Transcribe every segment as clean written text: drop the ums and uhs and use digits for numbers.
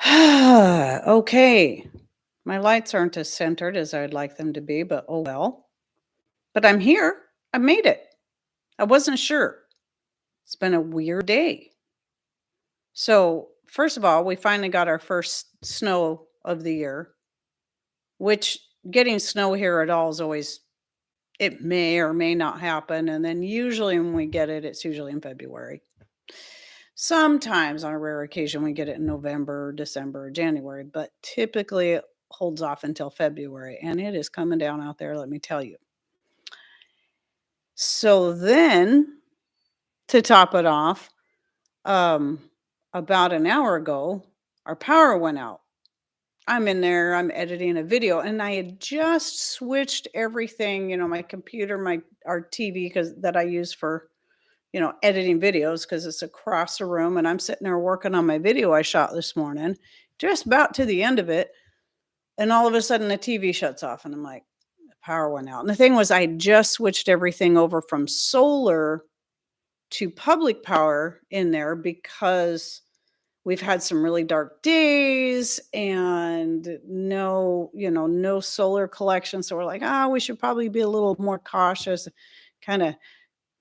Okay. My lights aren't as centered as I'd like them to be, but oh well. But I'm here. I made it. I wasn't sure. It's been a weird day. So, first of all, we finally got our first snow of the year, which getting snow here at all is always, it may or may not happen. And then usually when we get it, it's usually in February. Sometimes on a rare occasion, we get it in November, December, January, but typically it holds off until February. And it is coming down out there, let me tell you. So then, to top it off, um, about an hour ago, our power went out. I'm in there, I'm editing a video, and I had just switched everything, my computer, our TV, because that I use for, editing videos because it's across the room, and I'm sitting there working on my video I shot this morning, just about to the end of it, and all of a sudden the TV shuts off, and I'm like, the power went out. And the thing was, I had just switched everything over from solar to public power in there because we've had some really dark days and no solar collection. So we're like, we should probably be a little more cautious, kind of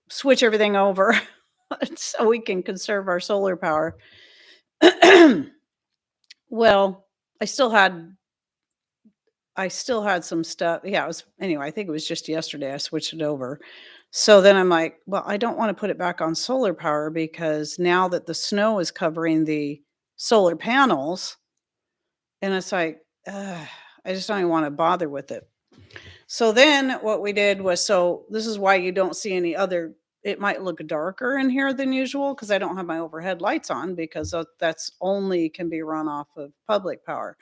switch everything over so we can conserve our solar power. Well, I still had some stuff. Yeah, it was anyway, I think it was just yesterday I switched it over. So then I'm like, well, I don't want to put it back on solar power because now that the snow is covering the solar panels, and it's like, I just don't even want to bother with it. So then what we did was, so this is why you don't see any other, it might look darker in here than usual because I don't have my overhead lights on because that's only can be run off of public power.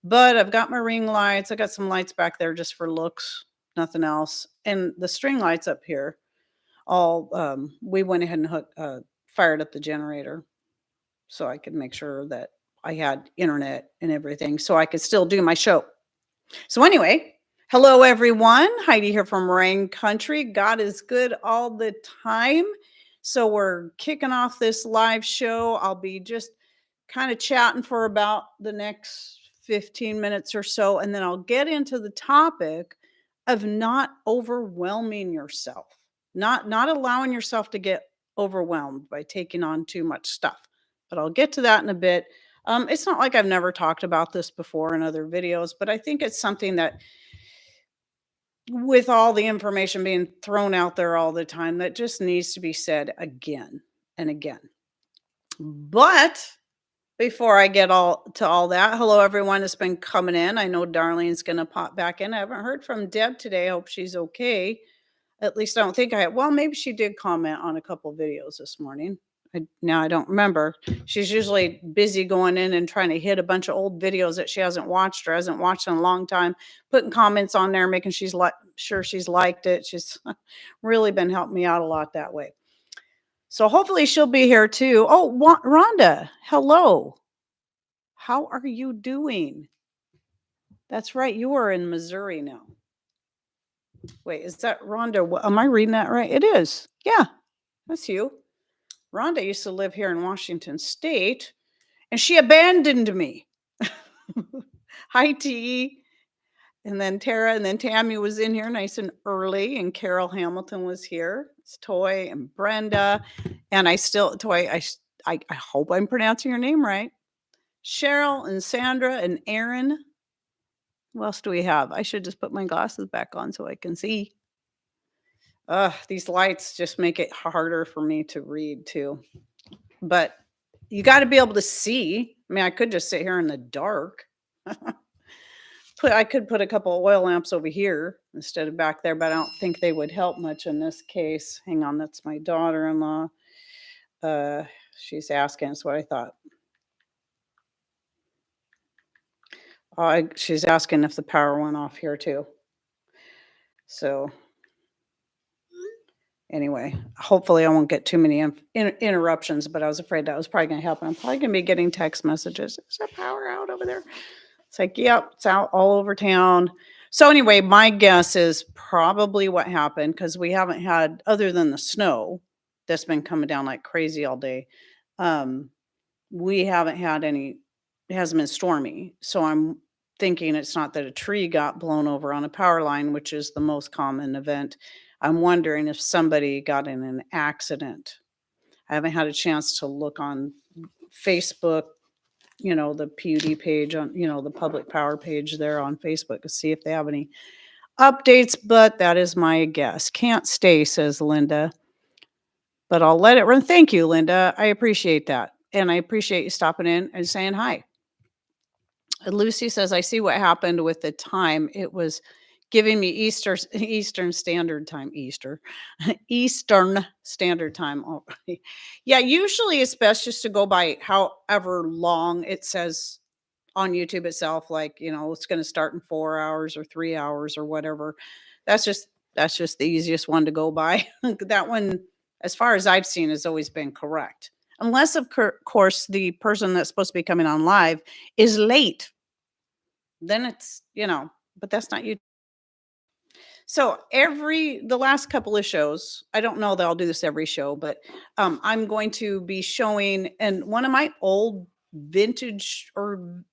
But I've got my ring lights. I got some lights back there just for looks, nothing else. And the string lights up here, we went ahead and fired up the generator so I could make sure that I had internet and everything so I could still do my show. So anyway, hello everyone. Heidi here from Rain Country. God is good all the time. So we're kicking off this live show. I'll be just kind of chatting for about the next 15 minutes or so, and then I'll get into the topic of not overwhelming yourself, not allowing yourself to get overwhelmed by taking on too much stuff. But I'll get to that in a bit. It's not like I've never talked about this before in other videos, but I think it's something that, with all the information being thrown out there all the time, that just needs to be said again and again. But before I get all that, hello everyone that's been coming in. I know Darlene's going to pop back in. I haven't heard from Deb today. I hope she's okay. At least I don't think well, maybe she did comment on a couple videos this morning. Now I don't remember. She's usually busy going in and trying to hit a bunch of old videos that she hasn't watched or hasn't watched in a long time, putting comments on there, making sure she's liked it. She's really been helping me out a lot that way. So hopefully she'll be here too. Oh, Rhonda, hello. How are you doing? That's right. You are in Missouri now. Wait, is that Rhonda? Am I reading that right? It is. Yeah, that's you. Rhonda used to live here in Washington State, and she abandoned me. Hi, T. And then Tara, and then Tammy was in here nice and early, and Carol Hamilton was here. It's Toy and Brenda, and Toy. I hope I'm pronouncing your name right. Cheryl and Sandra and Aaron. Who else do we have? I should just put my glasses back on so I can see. These lights just make it harder for me to read too. But you got to be able to see. I mean, I could just sit here in the dark. I could put a couple of oil lamps over here instead of back there, but I don't think they would help much in this case. Hang on, that's my daughter-in-law. She's asking. That's what I thought. She's asking if the power went off here too. So anyway, hopefully I won't get too many interruptions, but I was afraid that was probably going to happen. I'm probably going to be getting text messages. Is there power out over there? It's like, yep, it's out all over town. So anyway, my guess is probably what happened, because we haven't had, other than the snow that's been coming down like crazy all day, we haven't had any it hasn't been stormy. So I'm thinking it's not that a tree got blown over on a power line, which is the most common event. I'm wondering if somebody got in an accident. I haven't had a chance to look on Facebook, the PUD page on, the public power page there on Facebook to see if they have any updates, but that is my guess. Can't stay, says Linda, but I'll let it run. Thank you, Linda. I appreciate that. And I appreciate you stopping in and saying hi. Lucy says, I see what happened with the time. It was giving me Eastern Standard Time, Eastern Standard Time. Oh, yeah, usually it's best just to go by however long it says on YouTube itself, like, it's going to start in 4 hours or 3 hours or whatever. That's just the easiest one to go by. That one, as far as I've seen, has always been correct. Unless, of course, the person that's supposed to be coming on live is late. Then it's, but that's not you. So the last couple of shows, I don't know that I'll do this every show, but I'm going to be showing, and one of my old vintage or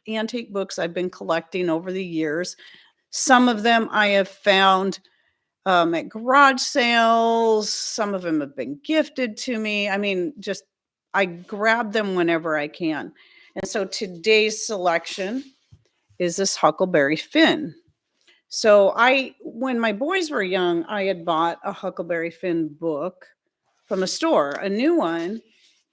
antique books I've been collecting over the years. Some of them I have found at garage sales. Some of them have been gifted to me. I mean, just I grab them whenever I can. And so today's selection is this Huckleberry Finn. So when my boys were young, I had bought a Huckleberry Finn book from a store, a new one,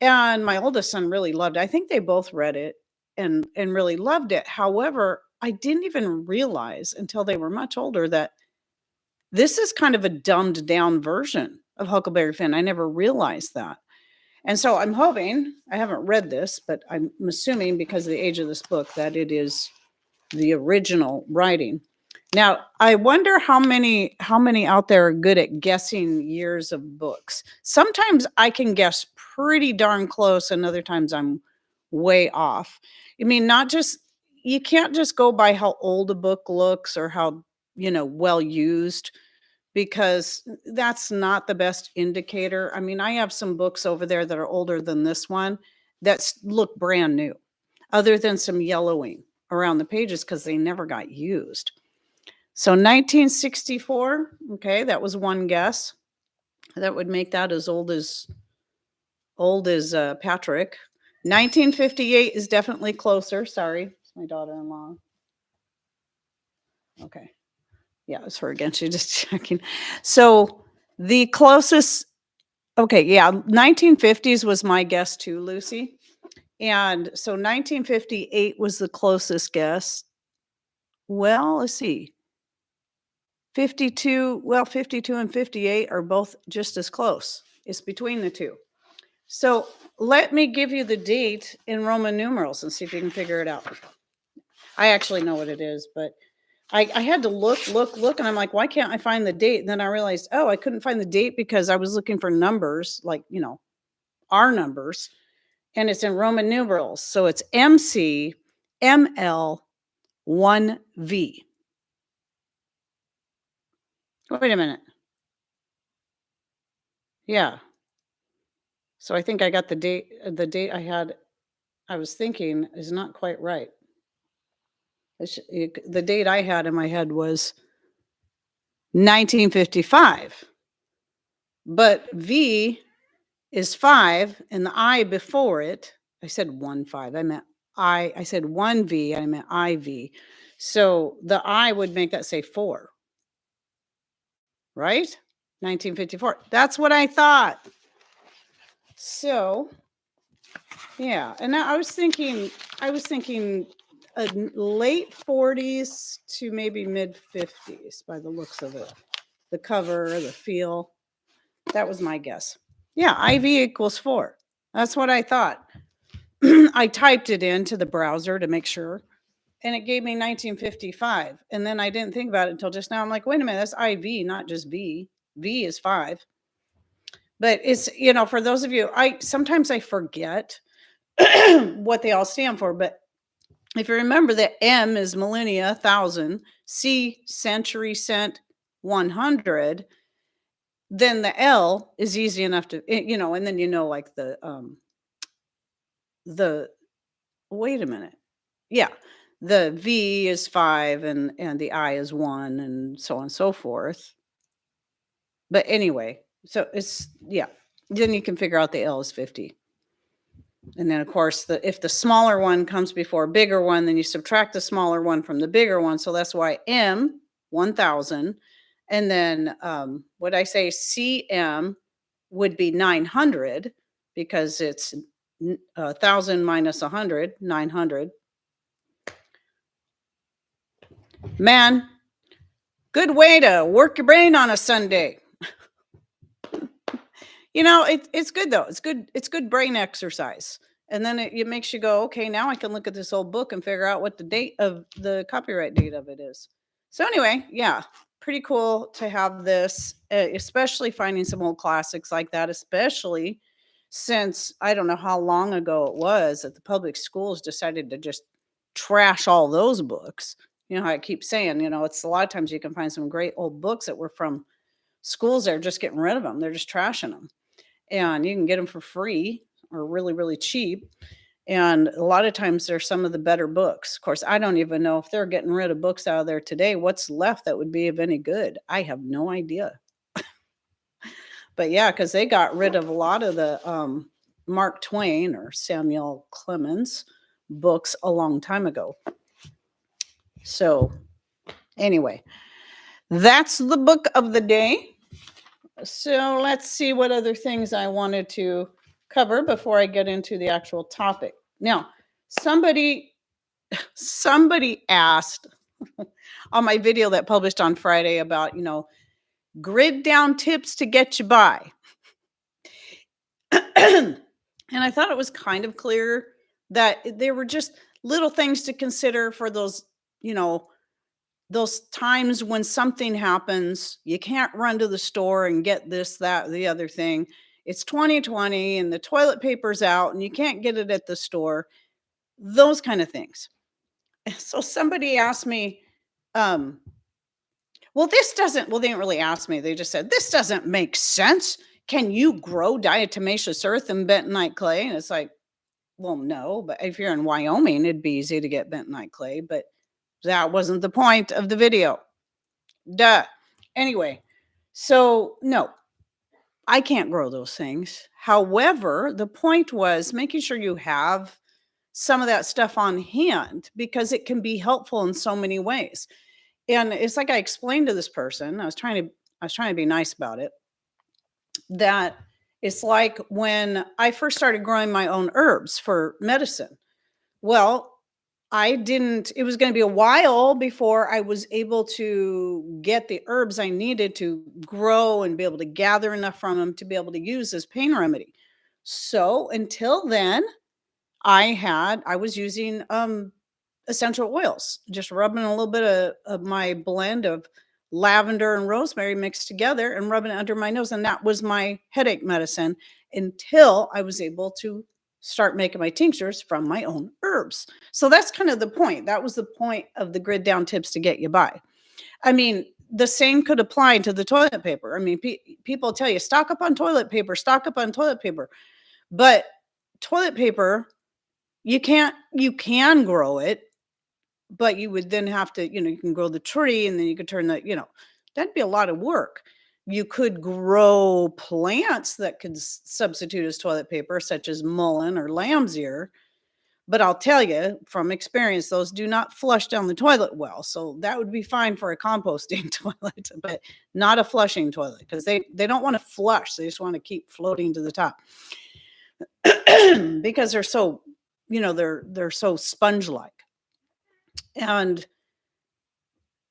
and my oldest son really loved it. I think they both read it and really loved it. However, I didn't even realize until they were much older that this is kind of a dumbed down version of Huckleberry Finn. I never realized that. And so I'm hoping, I haven't read this, but I'm assuming because of the age of this book that it is the original writing. Now, I wonder how many out there are good at guessing years of books. Sometimes I can guess pretty darn close, and other times I'm way off. I mean, you can't just go by how old a book looks or how, well used, because that's not the best indicator. I mean, I have some books over there that are older than this one that look brand new, other than some yellowing around the pages because they never got used. So 1964, okay, that was one guess. That would make that as old as Patrick. 1958 is definitely closer. Sorry, it's my daughter-in-law. Okay. Yeah, it's her again. She's just checking. So the closest, okay, yeah, 1950s was my guess too, Lucy. And so 1958 was the closest guess. Well, let's see. 52 and 58 are both just as close. It's between the two. So let me give you the date in Roman numerals and see if you can figure it out. I actually know what it is, but I had to look, and I'm like, why can't I find the date? And then I realized, I couldn't find the date because I was looking for numbers, like, our numbers, and it's in Roman numerals. So it's MC ML 1V. Wait a minute. Yeah. So I think I got the date. The date I was thinking is not quite right. The date I had in my head was 1955. But V is 5 and the I before it, I said 1-5. I said 1V, I meant IV. So the I would make that say 4. Right? 1954. That's what I thought. So, yeah, and I was thinking late 40s to maybe mid 50s by the looks of it. The cover, the feel. That was my guess. Yeah, IV equals 4. That's what I thought. I typed it into the browser to make sure, and it gave me 1955. And then I didn't think about it until just now. I'm like, wait a minute, that's IV, not just V. V is 5. But it's, for those of you, sometimes I forget what they all stand for. But if you remember that M is millennia, 1,000, C, century, cent, 100, then the L is easy enough to, and then like the wait a minute. Yeah. The V is 5 and the I is 1 and so on and so forth. But anyway, so it's yeah. Then you can figure out the L is 50. And then of course if the smaller one comes before a bigger one, then you subtract the smaller one from the bigger one. So that's why M 1000. And then what I say CM would be 900 because it's 1000 minus 100, 900. Man, good way to work your brain on a Sunday. It's good though. It's good brain exercise. And then it makes you go, okay, now I can look at this old book and figure out what the date of the copyright date of it is. So anyway, yeah, pretty cool to have this, especially finding some old classics like that, especially since I don't know how long ago it was that the public schools decided to just trash all those books. You know how I keep saying, it's a lot of times you can find some great old books that were from schools that are just getting rid of them. They're just trashing them. And you can get them for free or really, really cheap. And a lot of times they're some of the better books. Of course, I don't even know if they're getting rid of books out of there today. What's left that would be of any good? I have no idea. But yeah, because they got rid of a lot of the Mark Twain or Samuel Clemens books a long time ago. So anyway, that's the book of the day. So let's see what other things I wanted to cover before I get into the actual topic. Now, somebody asked on my video that published on Friday about, grid down tips to get you by. And I thought it was kind of clear that there were just little things to consider for those, those times when something happens, you can't run to the store and get this, that, the other thing. It's 2020 and the toilet paper's out and you can't get it at the store. Those kind of things. So somebody asked me, well, they didn't really ask me. They just said, this doesn't make sense. Can you grow diatomaceous earth and bentonite clay? And it's like, well, no, but if you're in Wyoming, it'd be easy to get bentonite clay, but that wasn't the point of the video. Duh. Anyway, so no, I can't grow those things. However, the point was making sure you have some of that stuff on hand because it can be helpful in so many ways. And it's like I explained to this person, I was trying to be nice about it, that it's like when I first started growing my own herbs for medicine. Well, it was going to be a while before I was able to get the herbs I needed to grow and be able to gather enough from them to be able to use as pain remedy. So until then, I was using essential oils, just rubbing a little bit of my blend of lavender and rosemary mixed together and rubbing it under my nose. And that was my headache medicine until I was able to start making my tinctures from my own herbs. So that's kind of the point. That was the point of the grid down tips to get you by. I mean, the same could apply to the toilet paper. I mean, people tell you stock up on toilet paper, stock up on toilet paper. But toilet paper, you can grow it, but you would then have to, you can grow the tree and then you could turn that'd be a lot of work. You could grow plants that could substitute as toilet paper, such as mullein or lamb's ear. But I'll tell you from experience, those do not flush down the toilet well. So that would be fine for a composting toilet, but not a flushing toilet because they don't want to flush. They just want to keep floating to the top because they're so, they're so sponge-like. And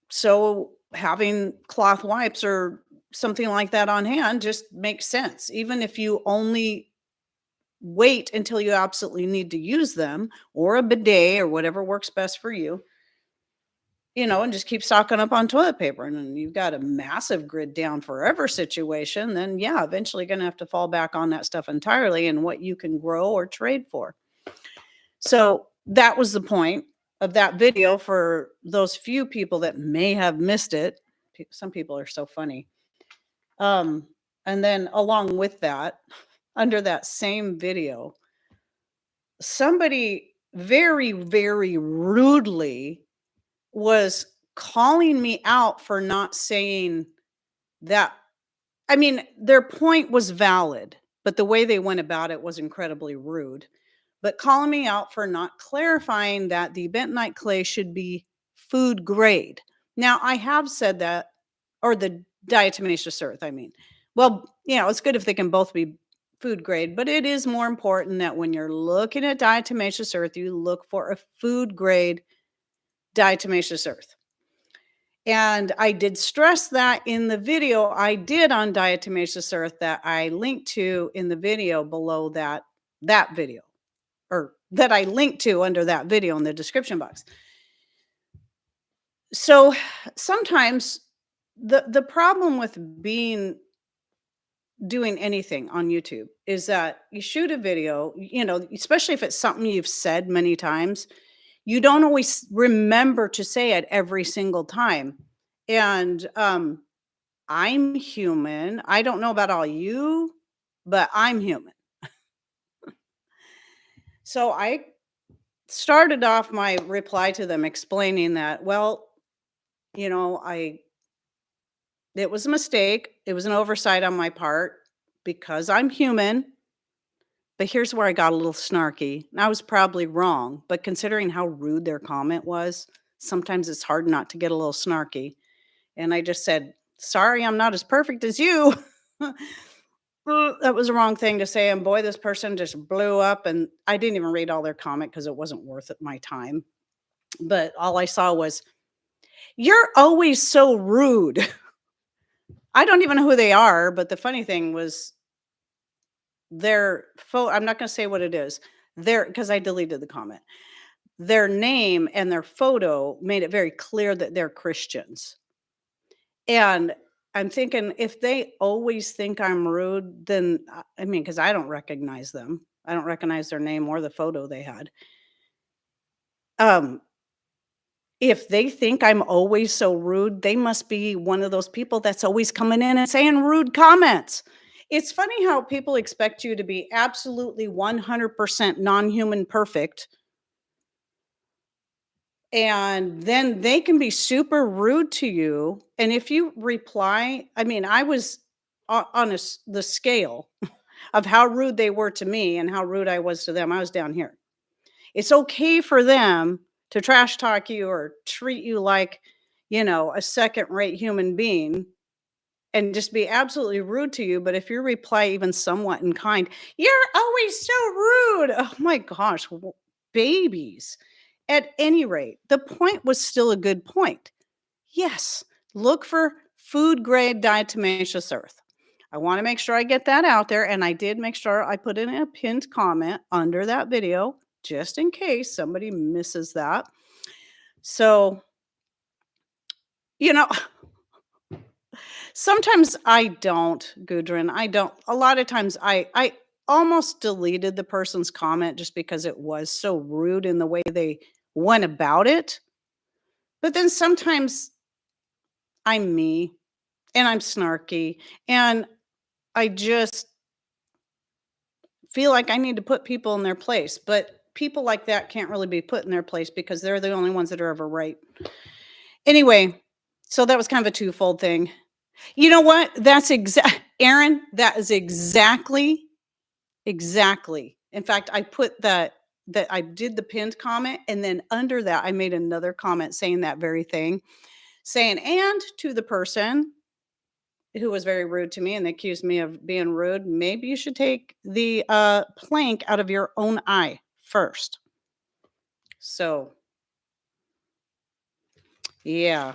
so having cloth wipes or something like that on hand just makes sense. Even if you only wait until you absolutely need to use them or a bidet or whatever works best for you, and just keep stocking up on toilet paper. And then you've got a massive grid down forever situation, then yeah, eventually going to have to fall back on that stuff entirely and what you can grow or trade for. So that was the point of that video for those few people that may have missed it. Some people are so funny. And then along with that, under that same video, somebody very, very rudely was calling me out for not saying that. I mean, their point was valid, but the way they went about it was incredibly rude. But calling me out for not clarifying that the bentonite clay should be food grade. Now, I have said that, or the diatomaceous earth, I mean. Well, it's good if they can both be food grade, but it is more important that when you're looking at diatomaceous earth, you look for a food grade diatomaceous earth. And I did stress that in the video I did on diatomaceous earth that I linked to in the video below that video, or that I linked to under that video in the description box. So sometimes the problem with doing anything on YouTube is that you shoot a video, especially if it's something you've said many times, you don't always remember to say it every single time. And I'm human. I don't know about all you, but I'm human. So I started off my reply to them explaining that, well, I it was a mistake. It was an oversight on my part because I'm human. But here's where I got a little snarky. And I was probably wrong, but considering how rude their comment was, sometimes it's hard not to get a little snarky. And I just said, sorry, I'm not as perfect as you. That was the wrong thing to say. And boy, this person just blew up. And I didn't even read all their comment because it wasn't worth it, my time. But all I saw was, you're always so rude. I don't even know who they are. But the funny thing was, I'm not going to say what it is. Because I deleted the comment. Their name and their photo made it very clear that they're Christians. And I'm thinking, if they always think I'm rude, then I mean, because I don't recognize them. I don't recognize their name or the photo they had. Um, if they think I'm always so rude, they must be one of those people that's always coming in and saying rude comments. It's funny how people expect you to be absolutely 100% non-human perfect, and then they can be super rude to you. And if you reply, I mean, I was on the scale of how rude they were to me and how rude I was to them. I was down here. It's okay for them to trash talk you or treat you like, a second rate human being and just be absolutely rude to you. But if you reply even somewhat in kind, you're always so rude. Oh my gosh, babies. At any rate, the point was still a good point. Yes, look for food grade diatomaceous earth. I want to make sure I get that out there. And I did make sure I put in a pinned comment under that video, just in case somebody misses that. So, you know, sometimes I don't, Gudrun. I don't. A lot of times I almost deleted the person's comment just because it was so rude in the way they went about it. But then sometimes I'm me and I'm snarky and I just feel like I need to put people in their place. But people like that can't really be put in their place because they're the only ones that are ever right. Anyway, so that was kind of a twofold thing. You know what? That's Aaron, that is exactly. In fact, I put that I did the pinned comment, and then under that, I made another comment saying that very thing, saying, and to the person who was very rude to me and accused me of being rude, maybe you should take the plank out of your own eye first. So, yeah.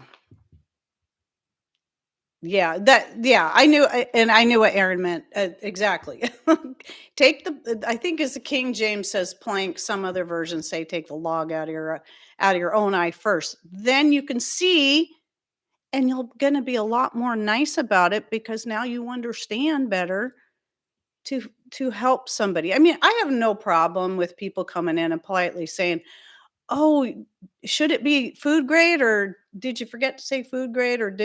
I knew, and I knew what Aaron meant exactly. I think as the King James says plank, some other versions say take the log out of your own eye first. Then you can see, and you're going to be a lot more nice about it because now you understand better to help somebody. I mean, I have no problem with people coming in and politely saying, "Oh, should it be food grade or did you forget to say food grade or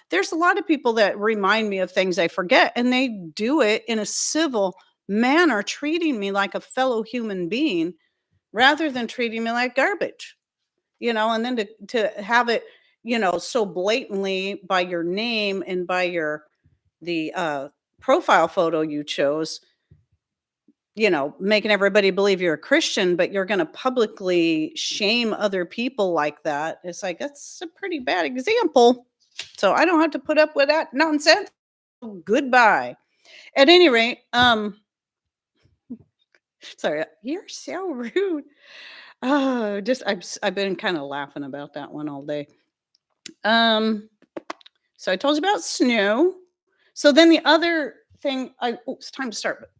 there's a lot of people that remind me of things I forget and they do it in a civil manner, treating me like a fellow human being. rather than treating me like garbage, and then to have it, so blatantly by your name and by the profile photo you chose, making everybody believe you're a Christian, but you're going to publicly shame other people like that. It's like, that's a pretty bad example. So I don't have to put up with that nonsense. Goodbye. At any rate, sorry, you're so rude. Oh, I've been kind of laughing about that one all day. So I told you about snow. So then the other thing, it's time to start.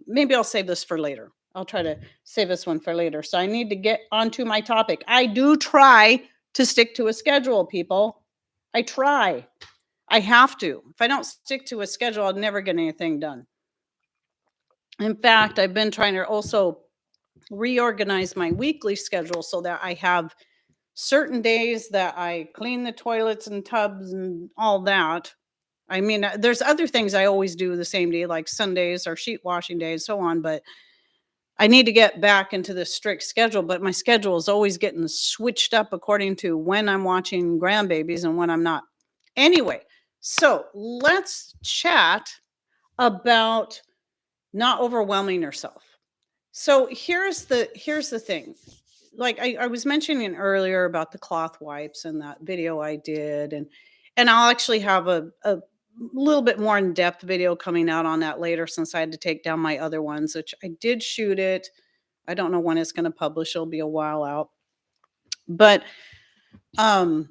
Maybe I'll save this for later. I'll try to save this one for later. So I need to get onto my topic. I do try to stick to a schedule, people. I try. I have to. If I don't stick to a schedule, I'll never get anything done. In fact, I've been trying to also reorganize my weekly schedule so that I have certain days that I clean the toilets and tubs and all that. I mean, there's other things I always do the same day, like Sundays or sheet washing day and so on, but I need to get back into this strict schedule. But my schedule is always getting switched up according to when I'm watching grandbabies and when I'm not. Anyway, so let's chat about not overwhelming yourself. So here's the thing. Like I was mentioning earlier about the cloth wipes and that video I did, and I'll actually have a little bit more in-depth video coming out on that later, since I had to take down my other ones, which I did shoot it. I don't know when it's going to publish. It'll be a while out. But um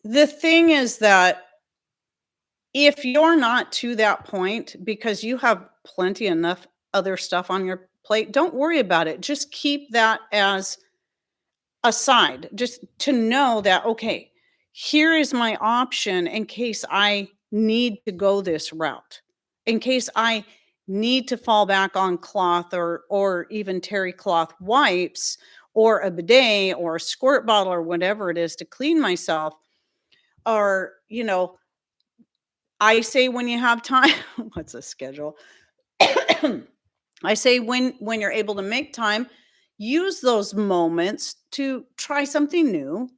the thing is that if you're not to that point because you have plenty enough other stuff on your plate, don't worry about it. Just keep that as aside, just to know that, okay, here is my option in case I need to go this route, in case I need to fall back on cloth or even terry cloth wipes or a bidet or a squirt bottle or whatever it is to clean myself. Or, I say when you have time, what's a schedule? I say when you're able to make time, use those moments to try something new,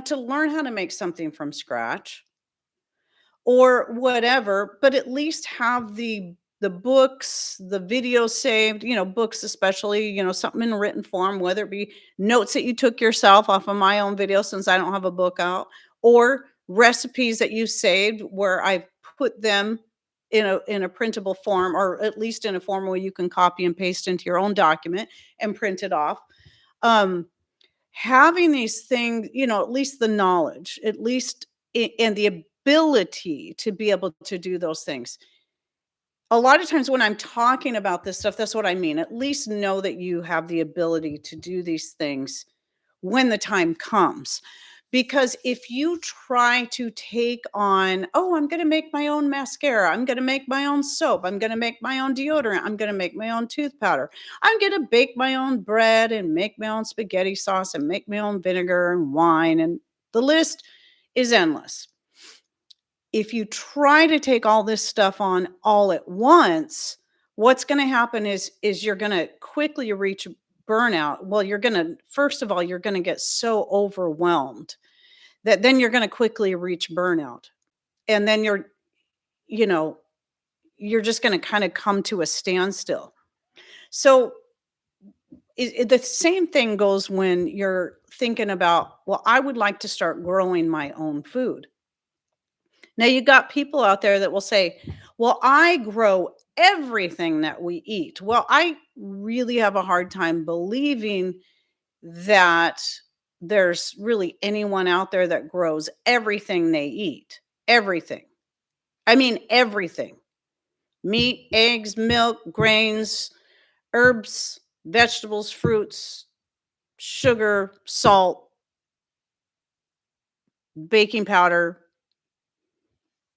to learn how to make something from scratch or whatever, but at least have the books, the videos saved, books especially, something in written form, whether it be notes that you took yourself off of my own video since I don't have a book out, or recipes that you saved where I put them in a printable form, or at least in a form where you can copy and paste into your own document and print it off. Um, Having these things, at least the knowledge, at least and the ability to be able to do those things. A lot of times when I'm talking about this stuff, that's what I mean. At least know that you have the ability to do these things when the time comes. Because if you try to take on, oh, I'm going to make my own mascara, I'm going to make my own soap, I'm going to make my own deodorant, I'm going to make my own tooth powder, I'm going to bake my own bread and make my own spaghetti sauce and make my own vinegar and wine, and the list is endless. If you try to take all this stuff on all at once, what's going to happen is you're going to quickly reach burnout. Well, you're going to, first of all, you're going to get so overwhelmed that then you're going to quickly reach burnout. And then you know, you're just going to kind of come to a standstill. So the same thing goes when you're thinking about, well, I would like to start growing my own food. Now, you got people out there that will say, well, I grow everything that we eat. Well, I really have a hard time believing that there's really anyone out there that grows everything they eat. Everything. I mean, everything: meat, eggs, milk, grains, herbs, vegetables, fruits, sugar, salt, baking powder.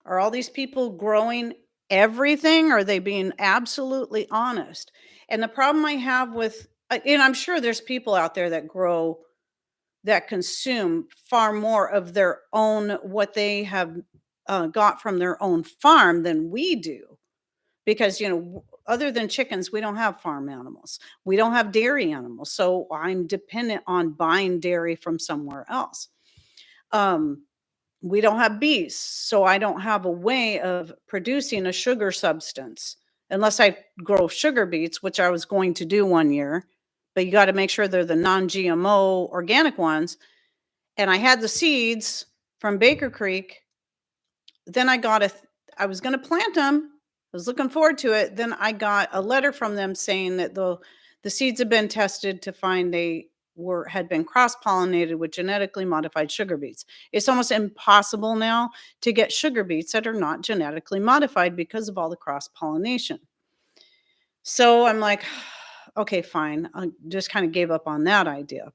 Are all these people growing everything? Are they being absolutely honest? And the problem I have with, and I'm sure there's people out there that consume far more of their own, what they have got from their own farm than we do. Because, other than chickens, we don't have farm animals. We don't have dairy animals. So I'm dependent on buying dairy from somewhere else. Um, we don't have bees. So I don't have a way of producing a sugar substance unless I grow sugar beets, which I was going to do one year. But you got to make sure they're the non GMO organic ones. And I had the seeds from Baker Creek. Then I was going to plant them. I was looking forward to it. Then I got a letter from them saying that the seeds had been tested to find they had been cross-pollinated with genetically modified sugar beets. It's almost impossible now to get sugar beets that are not genetically modified because of all the cross-pollination. So I'm like, okay, fine. I just kind of gave up on that idea.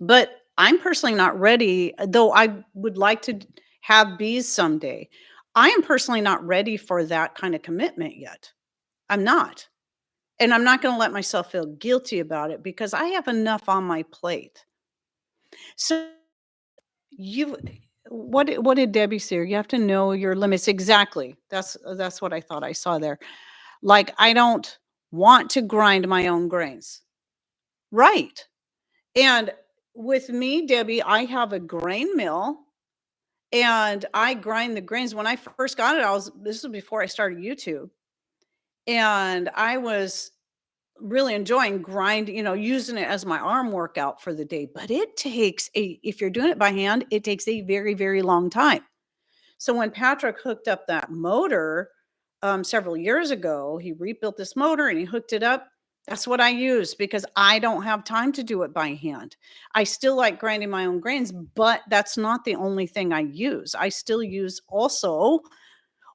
But I'm personally not ready, though I would like to have bees someday. I am personally not ready for that kind of commitment yet. I'm not. And I'm not going to let myself feel guilty about it because I have enough on my plate. So you what did Debbie say? You have to know your limits. Exactly. That's what I thought I saw there. Like I don't want to grind my own grains. Right. And with me, Debbie, I have a grain mill and I grind the grains. When I first got it, this was before I started YouTube. And I was really enjoying using it as my arm workout for the day. But if you're doing it by hand, it takes a very, very long time. So when Patrick hooked up that motor several years ago, he rebuilt this motor and he hooked it up. That's what I use because I don't have time to do it by hand. I still like grinding my own grains, but that's not the only thing I use. I still use also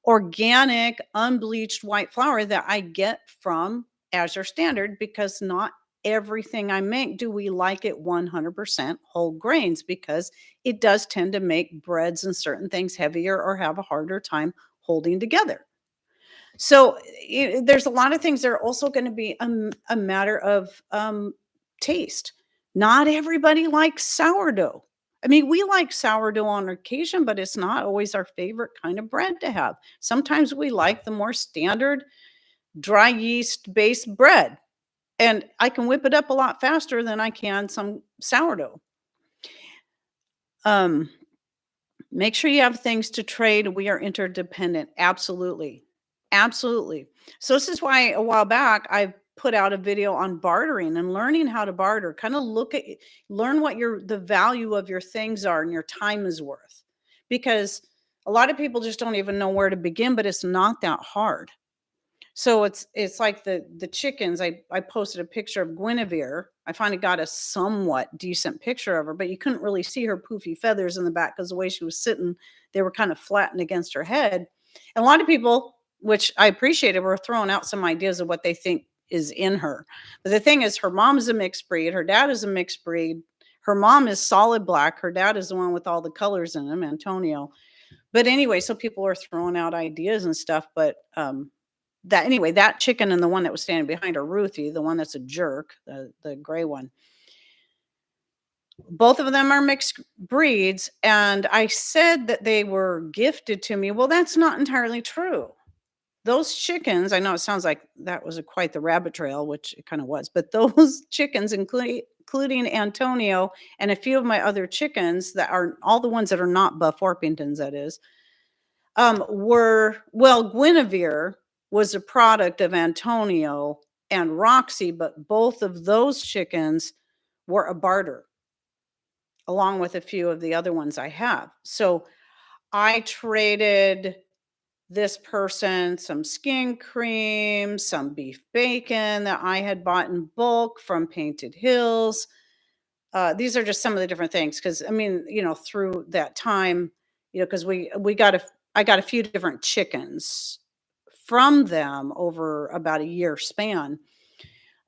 organic, unbleached white flour that I get from Azure Standard because not everything I make do we like it 100% whole grains because it does tend to make breads and certain things heavier or have a harder time holding together. So there's a lot of things that are also going to be a matter of taste. Not everybody likes sourdough. I mean, we like sourdough on occasion, but it's not always our favorite kind of bread to have. Sometimes we like the more standard dry yeast based bread. And I can whip it up a lot faster than I can some sourdough. Make sure you have things to trade. We are interdependent. Absolutely. Absolutely. So this is why a while back I put out a video on bartering and learning how to barter. Kind of learn what the value of your things are and your time is worth. Because a lot of people just don't even know where to begin, but it's not that hard. So it's like the chickens. I posted a picture of Guinevere. I finally got a somewhat decent picture of her, but you couldn't really see her poofy feathers in the back because the way she was sitting, they were kind of flattened against her head. And a lot of people, which I appreciated, were throwing out some ideas of what they think is in her. But the thing is, her mom's a mixed breed, her dad is a mixed breed. Her mom is solid black. Her dad is the one with all the colors in him, Antonio. But anyway, so people are throwing out ideas and stuff, but that chicken and the one that was standing behind her, Ruthie, the one that's a jerk, the gray one, both of them are mixed breeds. And I said that they were gifted to me. Well, that's not entirely true. Those chickens, I know it sounds like that was quite the rabbit trail, which it kind of was, but those chickens, including Antonio and a few of my other chickens that are all the ones that are not Buff Orpingtons, that is, Guinevere was a product of Antonio and Roxy, but both of those chickens were a barter along with a few of the other ones I have. So I traded this person some skin cream, some beef bacon that I had bought in bulk from Painted Hills. These are just some of the different things because I mean, through that time, because I got a few different chickens from them over about a year span.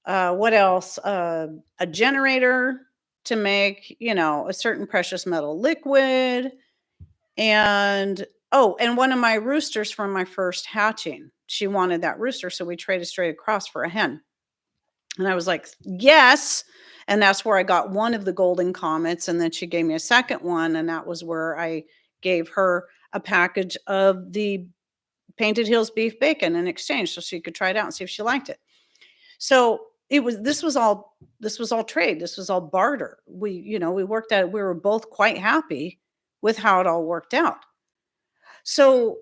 What else? A generator to make, a certain precious metal liquid. And one of my roosters from my first hatching. She wanted that rooster, so we traded straight across for a hen. And I was like, yes. And that's where I got one of the golden comets. And then she gave me a second one. And that was where I gave her a package of the Painted Hills beef bacon in exchange so she could try it out and see if she liked it. So this was all trade. This was all barter. We worked at it. We were both quite happy with how it all worked out. So,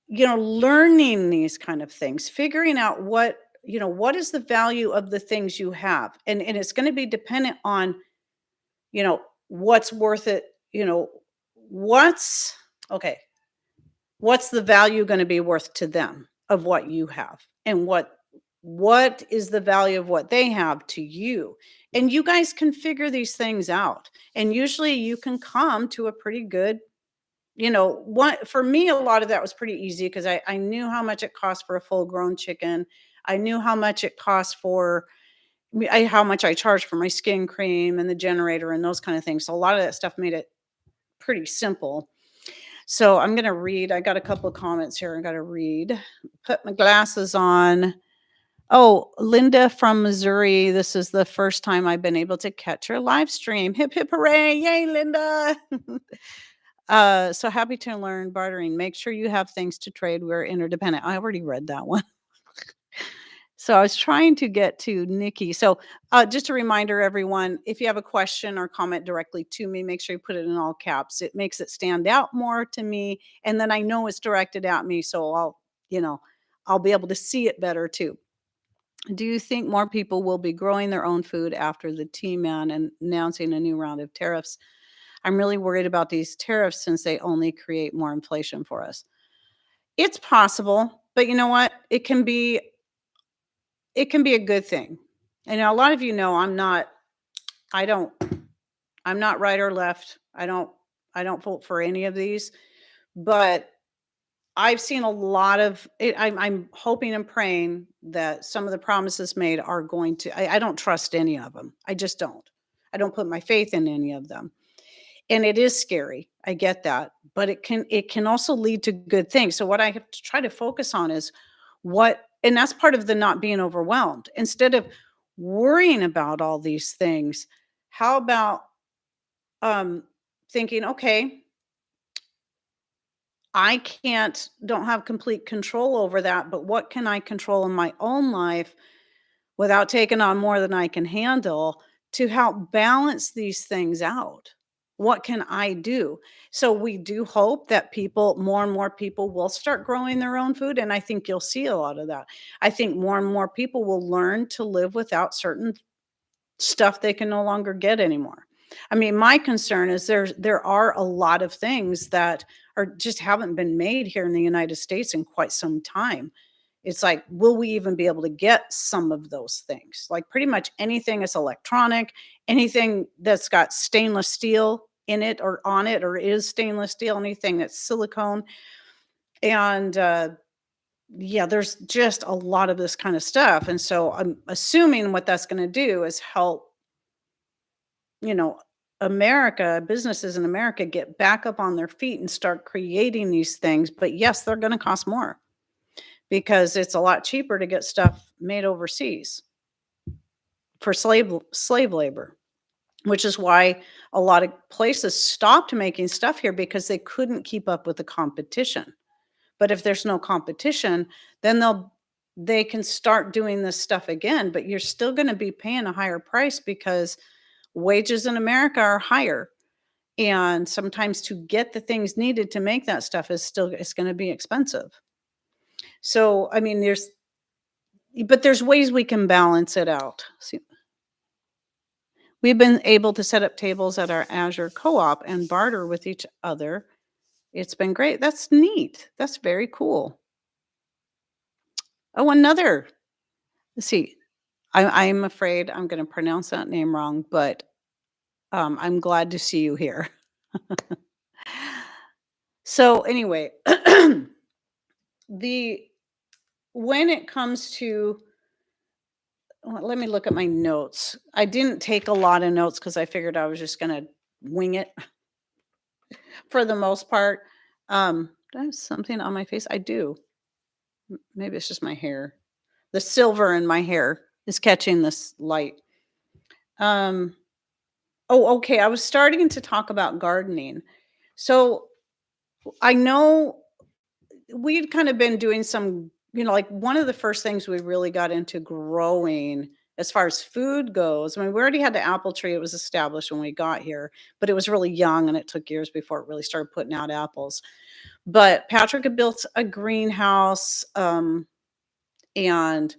learning these kind of things, figuring out what is the value of the things you have. And it's going to be dependent on, what's worth it, what's okay, what's the value going to be worth to them of what you have, and what is the value of what they have to you. And you guys can figure these things out, and usually you can come to a pretty good, what for me, a lot of that was pretty easy because I knew how much it cost for a full grown chicken. I knew how much it cost for how much I charged for my skin cream and the generator and those kind of things. So a lot of that stuff made it pretty simple. So I'm gonna read. I got a couple of comments here. I gotta read. Put my glasses on. Oh, Linda from Missouri. This is the first time I've been able to catch her live stream. Hip hip hooray! Yay, Linda! So happy to learn bartering. Make sure you have things to trade. We're interdependent. I already read that one. So I was trying to get to Nikki. So just a reminder, everyone, if you have a question or comment directly to me, make sure you put it in all caps. It makes it stand out more to me. And then I know it's directed at me. So I'll be able to see it better too. Do you think more people will be growing their own food after the T-Man and announcing a new round of tariffs? I'm really worried about these tariffs since they only create more inflation for us. It's possible, but you know what? It can be a good thing. And a lot of I don't I'm not right or left. I don't vote for any of these, but I've seen a lot of it. I'm hoping and praying that some of the promises made are going to I don't trust any of them. I just don't. I don't put my faith in any of them. And it is scary. I get that, but it can also lead to good things. So what I have to try to focus on is and that's part of the not being overwhelmed. Instead of worrying about all these things, how about um thinking, okay, don't have complete control over that, but what can I control in my own life without taking on more than I can handle to help balance these things out? What can I do? So we do hope that more and more people will start growing their own food. And I think you'll see a lot of that. I think more and more people will learn to live without certain stuff they can no longer get anymore. I mean, my concern is there are a lot of things that are just haven't been made here in the United States in quite some time. It's like, will we even be able to get some of those things? Like pretty much anything that's electronic, anything that's got stainless steel in it or on it or is stainless steel, anything that's silicone. And yeah, there's just a lot of this kind of stuff. And so I'm assuming what that's going to do is help, you know, businesses in America get back up on their feet and start creating these things. But yes, they're going to cost more because it's a lot cheaper to get stuff made overseas for slave labor, which is why a lot of places stopped making stuff here because they couldn't keep up with the competition. But if there's no competition, then they can start doing this stuff again, but you're still going to be paying a higher price because wages in America are higher. And sometimes to get the things needed to make that stuff it's going to be expensive. So, I mean, there's ways we can balance it out. See, we've been able to set up tables at our Azure co-op and barter with each other. It's been great. That's neat. That's very cool. Oh, let's see. I'm afraid I'm going to pronounce that name wrong, but I'm glad to see you here. So anyway, the when it comes to let me look at my notes. I didn't take a lot of notes because I figured I was just going to wing it for the most part. Do I have something on my face? I do. Maybe it's just my hair. The silver in my hair is catching this light. Um, oh, okay. I was starting to talk about gardening. So I know we'd kind of been doing some, like one of the first things we really got into growing as far as food goes. I mean, we already had the apple tree. It was established when we got here, but it was really young and it took years before it really started putting out apples. But Patrick had built a greenhouse, and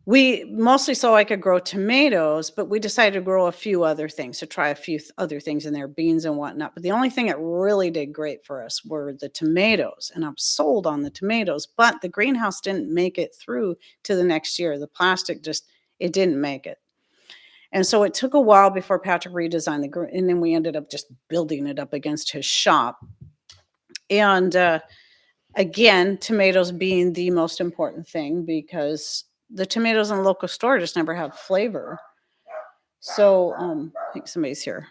we mostly so I could grow tomatoes, but we decided to grow a few other things, to try a few other things in there, beans and whatnot. But the only thing that really did great for us were the tomatoes. And I'm sold on the tomatoes, but the greenhouse didn't make it through to the next year. The plastic just, it didn't make it. And so it took a while before Patrick redesigned and then we ended up just building it up against his shop. And again, tomatoes being the most important thing because the tomatoes in the local store just never have flavor. So, I think somebody's here.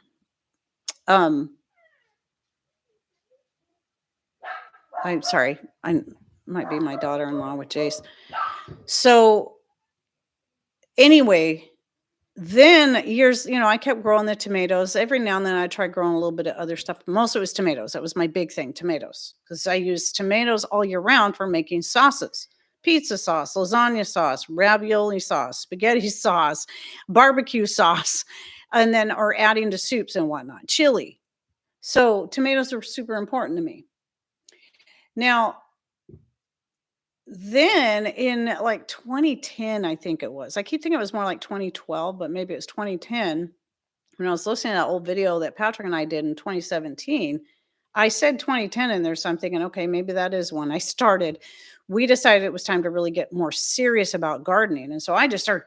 I'm sorry. I might be my daughter-in-law with Jace. So anyway, then years, I kept growing the tomatoes. Every now and then I tried growing a little bit of other stuff, but most of it was tomatoes. That was my big thing, tomatoes, because I use tomatoes all year round for making sauces. Pizza sauce, lasagna sauce, ravioli sauce, spaghetti sauce, barbecue sauce, and then or adding to soups and whatnot, chili. So tomatoes are super important to me. Now, then in like 2010, I think it was. I keep thinking it was more like 2012, but maybe it was 2010. When I was listening to that old video that Patrick and I did in 2017, I said 2010 in there, so I'm thinking, okay, maybe that is when I started. We decided it was time to really get more serious about gardening. And so I just started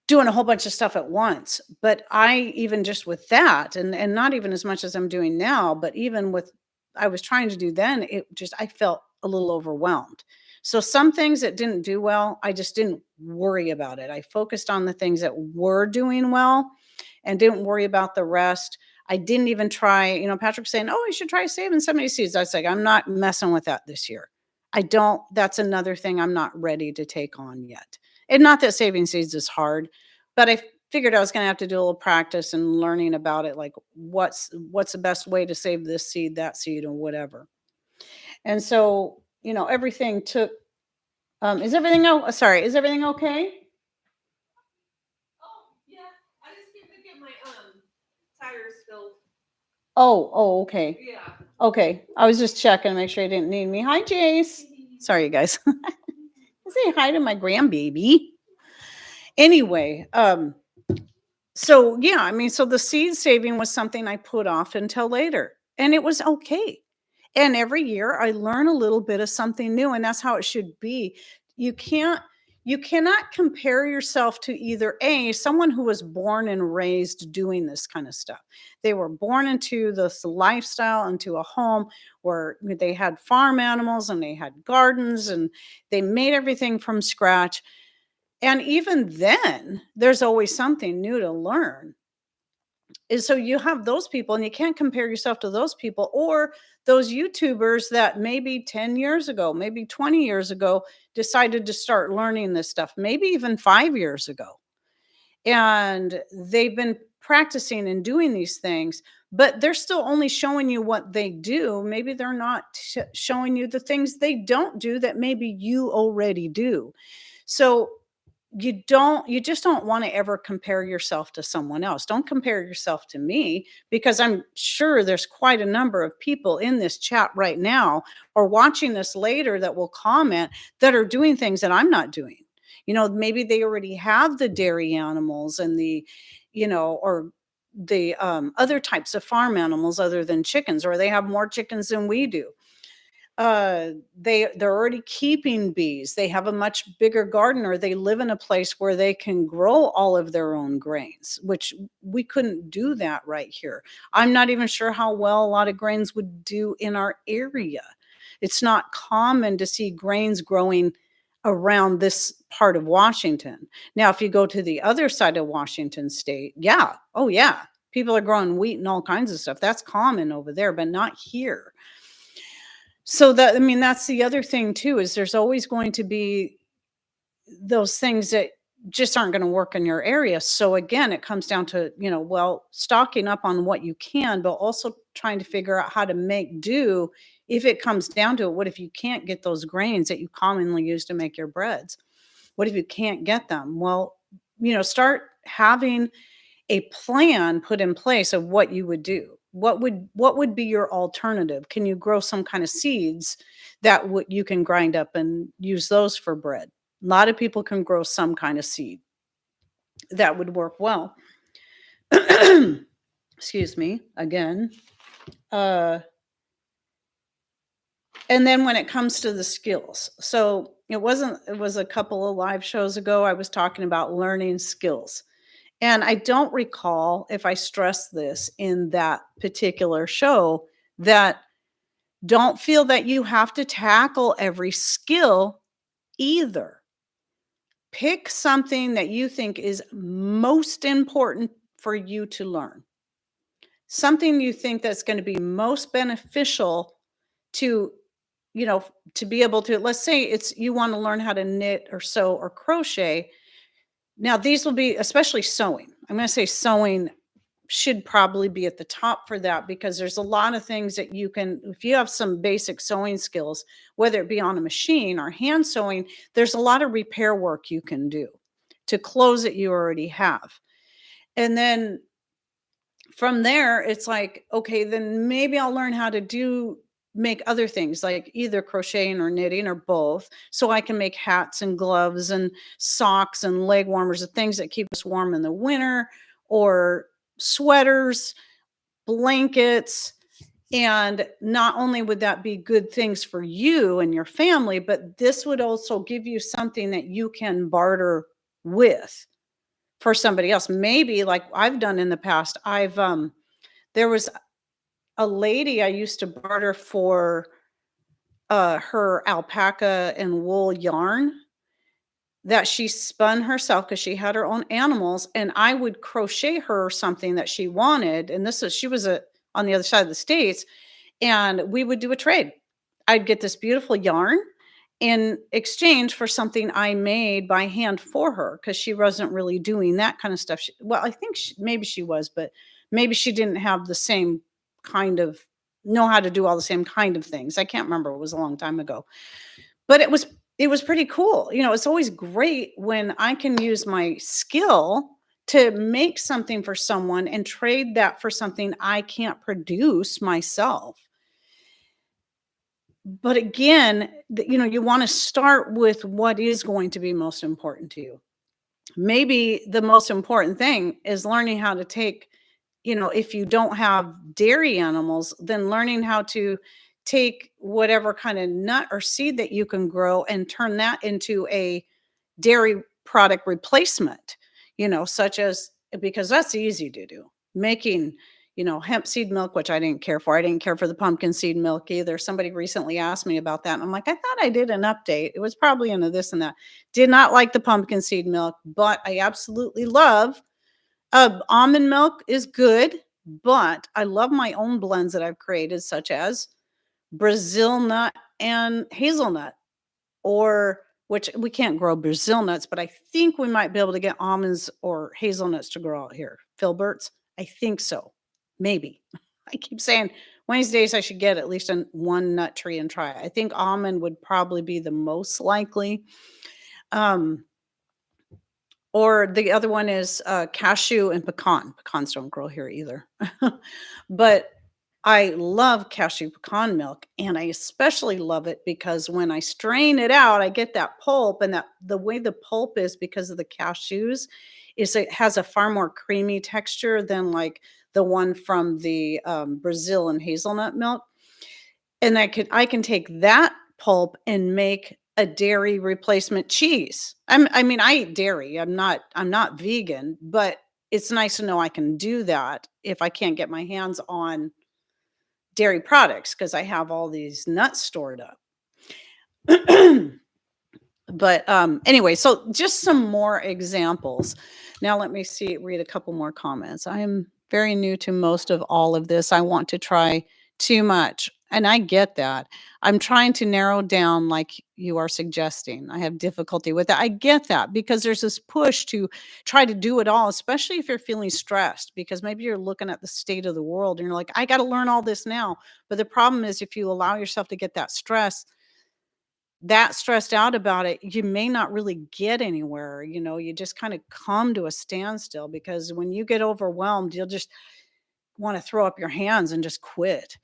doing a whole bunch of stuff at once. But I even just with that, and not even as much as I'm doing now, but even with I was trying to do then, it just I felt a little overwhelmed. So some things that didn't do well, I just didn't worry about it. I focused on the things that were doing well and didn't worry about the rest. I didn't even try, Patrick's saying, "Oh, you should try saving some of these seeds." I was like, "I'm not messing with that this year. I don't, that's another thing I'm not ready to take on yet." And not that saving seeds is hard, but I figured I was going to have to do a little practice and learning about it, like what's the best way to save this seed, that seed, or whatever. And so, everything took. Is everything? Oh, sorry. Is everything okay? Oh, yeah. I just need to get my tires filled. Oh, okay. Yeah. Okay. I was just checking to make sure you didn't need me. Hi, Jace. Sorry, you guys. Say hi to my grandbaby. Anyway, so yeah, I mean, so the seed saving was something I put off until later, and it was okay. And every year I learn a little bit of something new, and that's how it should be. You can't you cannot compare yourself to either someone who was born and raised doing this kind of stuff. They were born into this lifestyle, into a home where they had farm animals and they had gardens and they made everything from scratch. And even then, there's always something new to learn. And so you have those people, and you can't compare yourself to those people or those YouTubers that maybe 10 years ago, maybe 20 years ago, decided to start learning this stuff, maybe even 5 years ago. And they've been practicing and doing these things, but they're still only showing you what they do. Maybe they're not showing you the things they don't do that maybe you already do. So you just don't want to ever compare yourself to someone else. Don't compare yourself to me, because I'm sure there's quite a number of people in this chat right now or watching this later that will comment that are doing things that I'm not doing. Maybe they already have the dairy animals and or the other types of farm animals other than chickens, or they have more chickens than we do. They're already keeping bees. They have a much bigger garden, or they live in a place where they can grow all of their own grains, which we couldn't do that right here. I'm not even sure how well a lot of grains would do in our area. It's not common to see grains growing around this part of Washington. Now, if you go to the other side of Washington state, yeah. Oh, yeah. People are growing wheat and all kinds of stuff. That's common over there, but not here. So that, I mean, that's the other thing too, is there's always going to be those things that just aren't going to work in your area. So again, it comes down to, stocking up on what you can, but also trying to figure out how to make do if it comes down to it, what if you can't get those grains that you commonly use to make your breads? What if you can't get them? Well, start having a plan put in place of what you would do. What would be your alternative? Can you grow some kind of seeds that you can grind up and use those for bread? A lot of people can grow some kind of seed that would work well. Excuse me again. Uh, and then when it comes to the skills, so it was a couple of live shows ago. I was talking about learning skills. And I don't recall if I stressed this in that particular show, that don't feel that you have to tackle every skill either. Pick something that you think is most important for you to learn. Something you think that's going to be most beneficial to, to be able to, let's say you want to learn how to knit or sew or crochet. Now, these will be, especially sewing. I'm going to say sewing should probably be at the top for that, because there's a lot of things that you can, if you have some basic sewing skills, whether it be on a machine or hand sewing, there's a lot of repair work you can do to clothes that you already have. And then from there, it's like, okay, then maybe I'll learn how to make other things like either crocheting or knitting or both, so I can make hats and gloves and socks and leg warmers and things that keep us warm in the winter, or sweaters, blankets. And not only would that be good things for you and your family, but this would also give you something that you can barter with for somebody else. Maybe like I've done in the past. There was a lady I used to barter for her alpaca and wool yarn that she spun herself, because she had her own animals, and I would crochet her something that she wanted. And she was on the other side of the states, and we would do a trade. I'd get this beautiful yarn in exchange for something I made by hand for her, because she wasn't really doing that kind of stuff. Well, I think maybe she was, but maybe she didn't have the same kind of know how to do all the same kind of things. I can't remember. It was a long time ago. But it was pretty cool. It's always great when I can use my skill to make something for someone and trade that for something I can't produce myself. But again, you want to start with what is going to be most important to you. Maybe the most important thing is learning how to take, if you don't have dairy animals, then learning how to take whatever kind of nut or seed that you can grow and turn that into a dairy product replacement, such as, because that's easy to do, making, hemp seed milk, which I didn't care for. I didn't care for the pumpkin seed milk either. Somebody recently asked me about that. And I'm like, I thought I did an update. It was probably into this and that. Did not like the pumpkin seed milk, but I absolutely love almond milk is good, but I love my own blends that I've created, such as Brazil nut and hazelnut, or which we can't grow Brazil nuts, but I think we might be able to get almonds or hazelnuts to grow out here. Filberts, I think so. Maybe. I keep saying one of these days I should get at least one nut tree and try it. I think almond would probably be the most likely. Or the other one is cashew and pecan. Pecans don't grow here either. But I love cashew pecan milk, and I especially love it because when I strain it out, I get that pulp, and the way the pulp is, because of the cashews, is it has a far more creamy texture than like the one from the Brazil and hazelnut milk. And I can take that pulp and make a dairy replacement cheese. I mean, I eat dairy. I'm not vegan, but it's nice to know I can do that if I can't get my hands on dairy products, because I have all these nuts stored up. But anyway, so just some more examples. Now let me read a couple more comments. I am very new to most of all of this. I want to try too much. And I get that. I'm trying to narrow down like you are suggesting. I have difficulty with that. I get that because there's this push to try to do it all, especially if you're feeling stressed because maybe you're looking at the state of the world and you're like, I got to learn all this now. But the problem is if you allow yourself to get that stressed out about it, you may not really get anywhere. You just kind of come to a standstill because when you get overwhelmed, you'll just want to throw up your hands and just quit.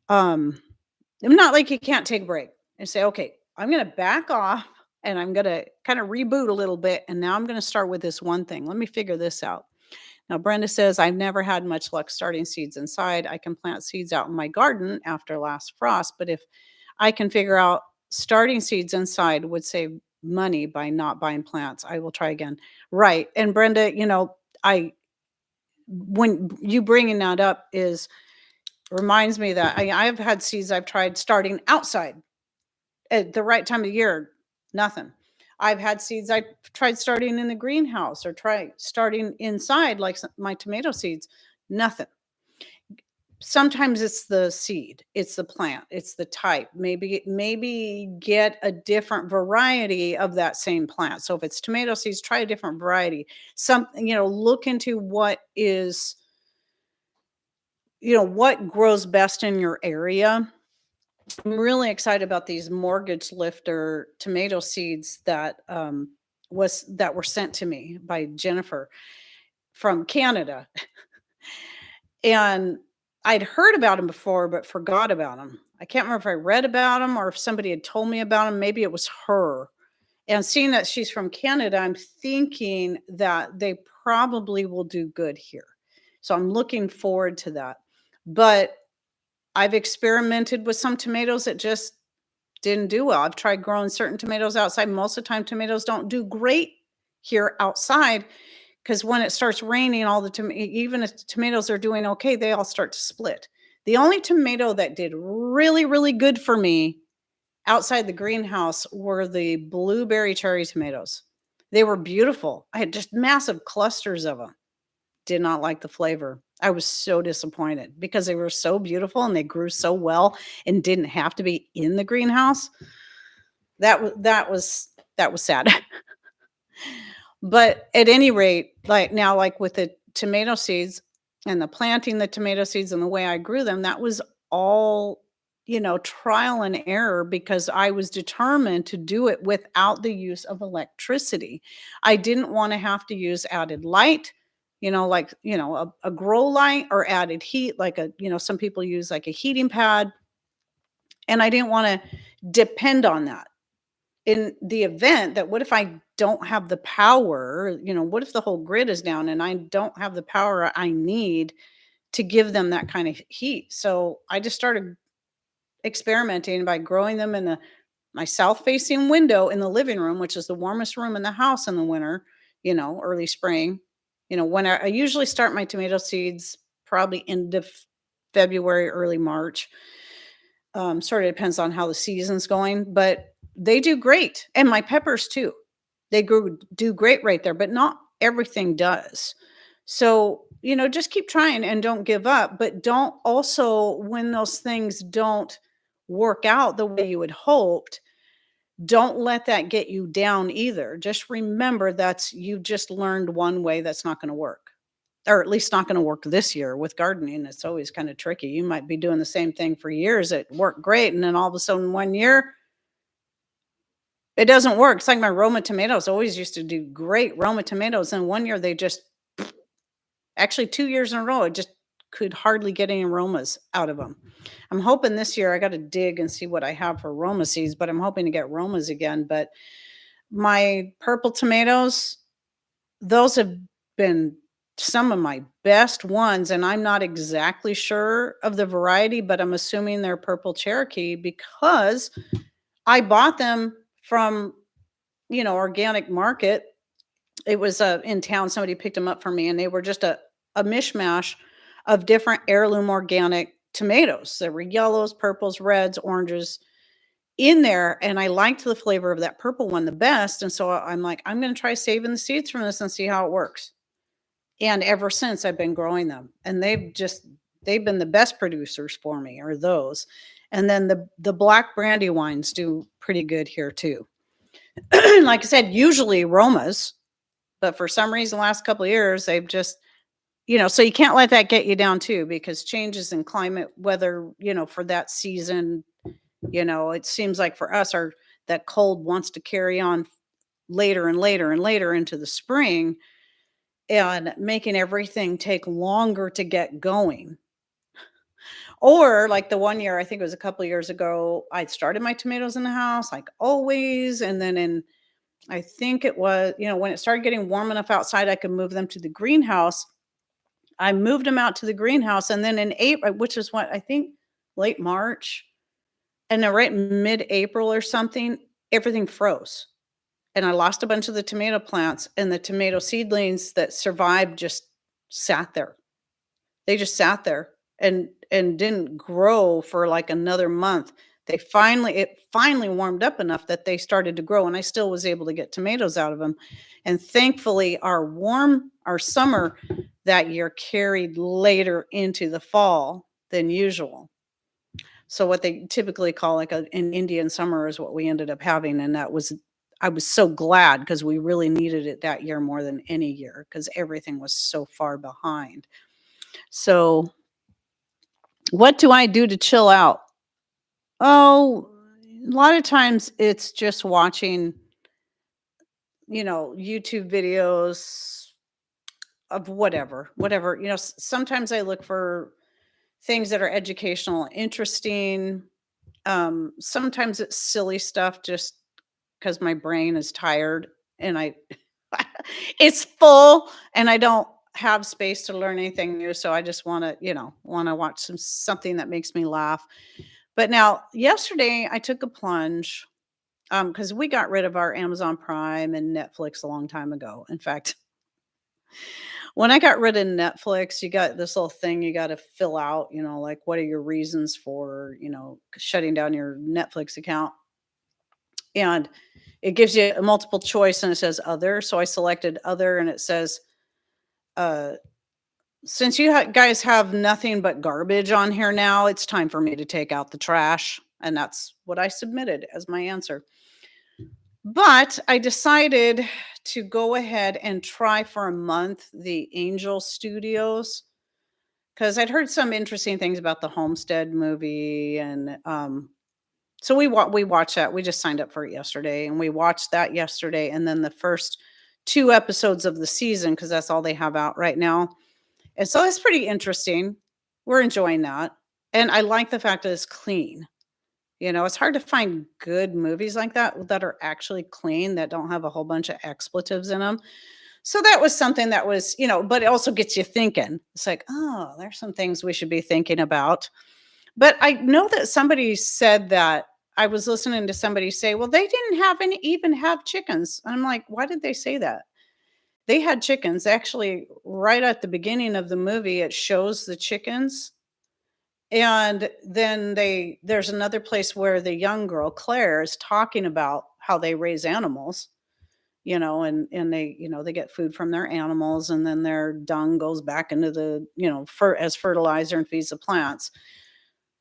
Um, Not like you can't take a break and say, okay, I'm going to back off and I'm going to kind of reboot a little bit. And now I'm going to start with this one thing. Let me figure this out. Now, Brenda says, I've never had much luck starting seeds inside. I can plant seeds out in my garden after last frost, but if I can figure out starting seeds inside would save money by not buying plants, I will try again. Right. And Brenda, when you bringing that up reminds me that I've had seeds I've tried starting outside at the right time of year, nothing. I've had seeds I tried starting in the greenhouse or try starting inside, like my tomato seeds, nothing. Sometimes it's the seed, it's the plant, it's the type. Maybe get a different variety of that same plant. So if it's tomato seeds, try a different variety. Look into what grows best in your area. I'm really excited about these mortgage lifter tomato seeds that were sent to me by Jennifer from Canada. And I'd heard about them before, but forgot about them. I can't remember if I read about them or if somebody had told me about them. Maybe it was her. And seeing that she's from Canada, I'm thinking that they probably will do good here. So I'm looking forward to that. But I've experimented with some tomatoes that just didn't do well. I've tried growing certain tomatoes outside. Most of the time, tomatoes don't do great here outside because when it starts raining, even if tomatoes are doing okay, they all start to split. The only tomato that did really, really good for me outside the greenhouse were the blueberry cherry tomatoes. They were beautiful. I had just massive clusters of them. Did not like the flavor. I was so disappointed because they were so beautiful and they grew so well and didn't have to be in the greenhouse. That was sad. But at any rate, like with the tomato seeds and the planting the tomato seeds and the way I grew them, that was all, trial and error because I was determined to do it without the use of electricity. I didn't want to have to use added light, a grow light or added heat, some people use like a heating pad. And I didn't want to depend on that in the event that what if I don't have the power, what if the whole grid is down and I don't have the power I need to give them that kind of heat. So I just started experimenting by growing them in my south facing window in the living room, which is the warmest room in the house in the winter, early spring. When I usually start my tomato seeds probably end of February, early March. Sort of depends on how the season's going, but they do great. And my peppers too. They do great right there, but not everything does. So, just keep trying and don't give up, but don't also, when those things don't work out the way you had hoped, don't let that get you down either. Just remember you just learned one way that's not going to work. Or at least not going to work this year with gardening. It's always kind of tricky. You might be doing the same thing for years. It worked great. And then all of a sudden 1 year, it doesn't work. It's like my Roma tomatoes always used to do great Roma tomatoes. And 1 year actually 2 years in a row, I just could hardly get any aromas out of them. I'm hoping this year I got to dig and see what I have for Roma seeds, but I'm hoping to get Romas again. But my purple tomatoes, those have been some of my best ones, and I'm not exactly sure of the variety, but I'm assuming they're purple Cherokee because I bought them from, organic market. It was in town. Somebody picked them up for me, and they were just a mishmash of different heirloom organic tomatoes. There were yellows, purples, reds, oranges in there, and I liked the flavor of that purple one the best. And so I'm like, I'm going to try saving the seeds from this and see how it works. And ever since I've been growing them, and they've just They've been the best producers for me, are those. And then the black brandy wines do pretty good here too. Like I said, usually aromas, but for some reason, the last couple of years, they've just, so you can't let that get you down too, because changes in climate, weather, for that season, it seems like for us, that cold wants to carry on later and later and later into the spring, and making everything take longer to get going. Or like the one year, I think it was a couple of years ago, I started my tomatoes in the house like always. And then I think it was, when it started getting warm enough outside, I could move them to the greenhouse. I moved them out to the greenhouse. And then in April, which is what I think late March, and then right mid-April or something, everything froze. And I lost a bunch of the tomato plants, and the tomato seedlings that survived just sat there. They just sat there and didn't grow for like another month. It finally warmed up enough that they started to grow, and I still was able to get tomatoes out of them. And thankfully, our summer that year carried later into the fall than usual. So what they typically call like an Indian summer is what we ended up having, and I was so glad, because we really needed it that year more than any year, because everything was so far behind. So what do I do to chill out? Oh, a lot of times it's just watching, YouTube videos of whatever. Sometimes I look for things that are educational, interesting. Sometimes it's silly stuff just because my brain is tired, and it's full, and I don't have space to learn anything new. So I just want to watch something that makes me laugh. But now yesterday I took a plunge, because we got rid of our Amazon Prime and Netflix a long time ago. In fact, when I got rid of Netflix, you got this little thing you got to fill out, like what are your reasons for, shutting down your Netflix account? And it gives you a multiple choice, and it says other. So I selected other, and it says, uh, since you guys have nothing but garbage on here now, it's time for me to take out the trash. And that's what I submitted as my answer. But I decided to go ahead and try for a month the Angel Studios, because I'd heard some interesting things about the Homestead movie. And so we watched that. We just signed up for it yesterday, and we watched that yesterday. And then the first 2 episodes of the season, because that's all they have out right now. And so it's pretty interesting. We're enjoying that. And I like the fact that it's clean. It's hard to find good movies like that are actually clean, that don't have a whole bunch of expletives in them. So that was something that was, but it also gets you thinking. It's like, oh, there's some things we should be thinking about. But I know that somebody said that, I was listening to somebody say, well, they didn't even have chickens. And I'm like, why did they say that? They had chickens. Actually, right at the beginning of the movie, it shows the chickens. And then there's another place where the young girl, Claire, is talking about how they raise animals, and they get food from their animals, and then their dung goes back into the, as fertilizer and feeds the plants.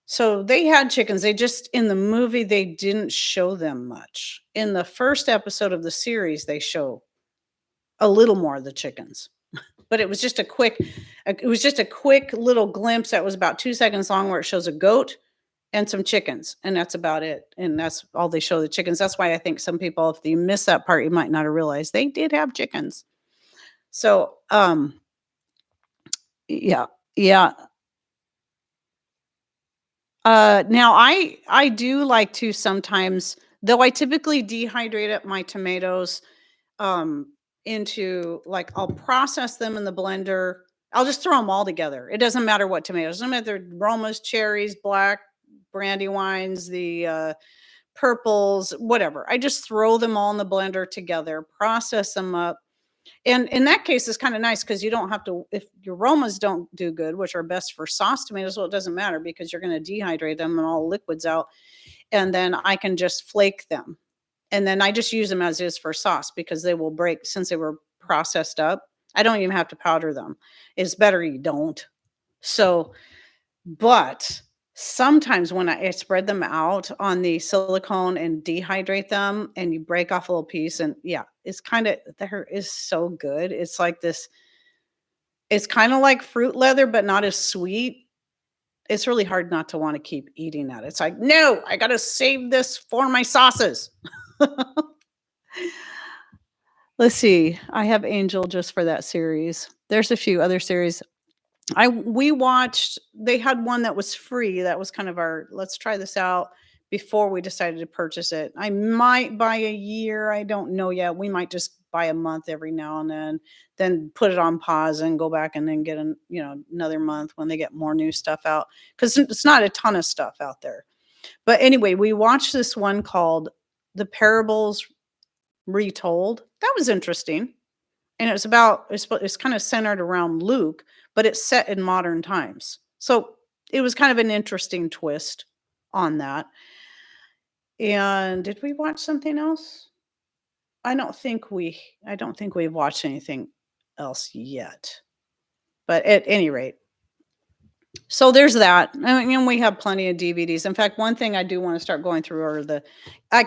So they had chickens. They just, in the movie, they didn't show them much. In the first episode of the series, they show a little more of the chickens. But it was just a quick little glimpse that was about 2 seconds long, where it shows a goat and some chickens, and that's about it. And that's all they show, the chickens. That's why I think some people, if you miss that part, you might not have realized they did have chickens. So, yeah, yeah. Now I do like to sometimes, though I typically dehydrate my tomatoes, into, like, I'll process them in the blender. I'll just throw them all together. It doesn't matter what tomatoes. No matter Romas, cherries, black brandy wines, the purples, whatever. I just throw them all in the blender together, process them up. And in that case, it's kind of nice, because you don't have to, if your Romas don't do good, which are best for sauce tomatoes, well, it doesn't matter, because you're going to dehydrate them and all liquids out. And then I can just flake them. And then I just use them as is for sauce, because they will break since they were processed up. I don't even have to powder them. It's better you don't. So But sometimes when I spread them out on the silicone and dehydrate them and you break off a little piece and yeah, it's kinda there is so good. It's like this it's kinda like fruit leather, but not as sweet. It's really hard not to wanna keep eating that. It's like, "No, I gotta save this for my sauces." Let's see. I have Angel just for that series. There's a few other series. We watched they had one that was free. That was kind of our let's try this out before we decided to purchase it. I might buy a year. I don't know yet. We might just buy a month every now and then put it on pause and go back and then get another month when they get more new stuff out. Because it's not a ton of stuff out there. But anyway, we watched this one called The Parables Retold. That was interesting. And it's kind of centered around Luke, but it's set in modern times. So it was kind of an interesting twist on that. And did we watch something else? I don't think we've watched anything else yet. But at any rate, so there's that. I mean, we have plenty of DVDs. In fact, one thing I do want to start going through are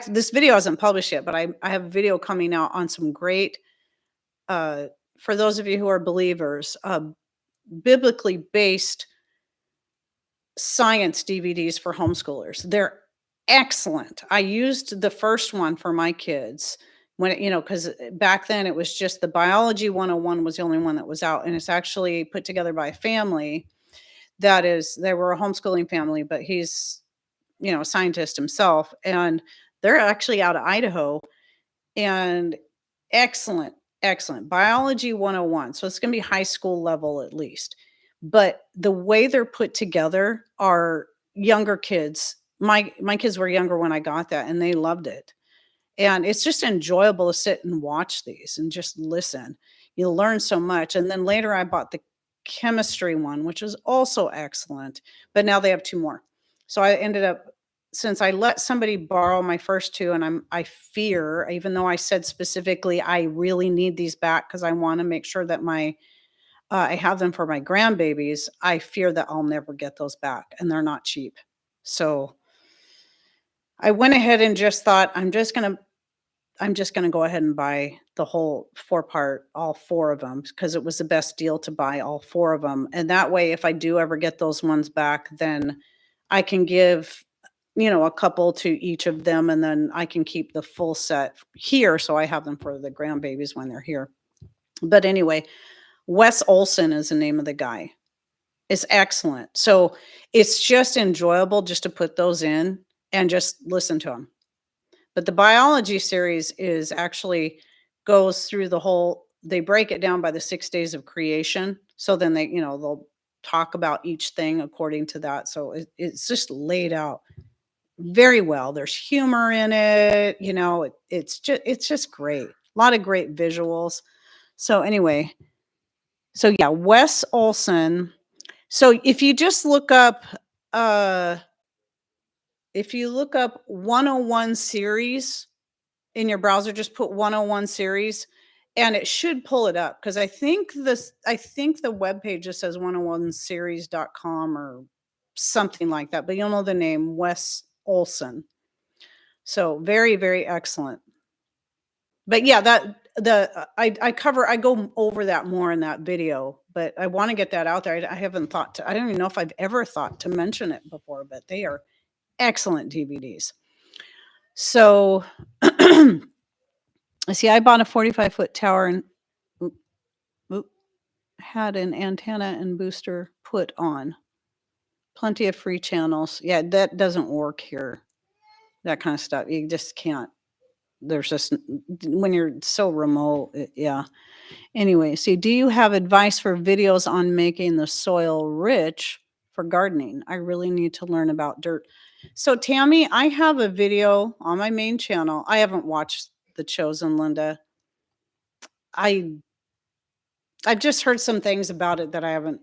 this video hasn't published yet, but I have a video coming out on some great uh for those of you who are believers, biblically based science DVDs for homeschoolers. They're excellent. I used the first one for my kids when because back then it was just the biology 101 was the only one that was out, and it's actually put together by a family they were a homeschooling family, but he's a scientist himself, and they're actually out of Idaho, and excellent, excellent. Biology 101. So it's going to be high school level at least. But the way they're put together are younger kids. My kids were younger when I got that and they loved it. And it's just enjoyable to sit and watch these and just listen. You'll learn so much. And then later I bought the chemistry one, which is also excellent. But now they have two more. So I ended up since I let somebody borrow my first two, and I fear, even though I said specifically I really need these back because I want to make sure that I have them for my grandbabies. I fear that I'll never get those back, and they're not cheap. So I went ahead and just thought I'm just gonna go ahead and buy the whole four-part, all four of them, because it was the best deal to buy all four of them. And that way, if I do ever get those ones back, then I can give a couple to each of them, and then I can keep the full set here. So I have them for the grandbabies when they're here. But anyway, Wes Olson is the name of the guy. It's excellent. So it's just enjoyable just to put those in and just listen to them. But the biology series is actually goes through they break it down by the 6 days of creation. So then they'll talk about each thing according to that. So it's just laid out very well. There's humor in it, it's just great. A lot of great visuals. So anyway, so yeah, Wes Olson. So if you just look up 101 series in your browser, just put 101 series and it should pull it up, because I think the webpage just says 101series.com or something like that, but you'll know the name Wes Olson. So very, very excellent. But yeah, I go over that more in that video, but I want to get that out there. I haven't thought I don't even know if I've ever thought to mention it before, but they are excellent DVDs. So see, I bought a 45-foot tower and had an antenna and booster put on. Plenty of free channels. Yeah, that doesn't work here. That kind of stuff. You just can't. There's just when you're so remote. Yeah. Anyway, see, do you have advice for videos on making the soil rich for gardening? I really need to learn about dirt. So Tammy, I have a video on my main channel. I haven't watched The Chosen, Linda. I've just heard some things about it that I haven't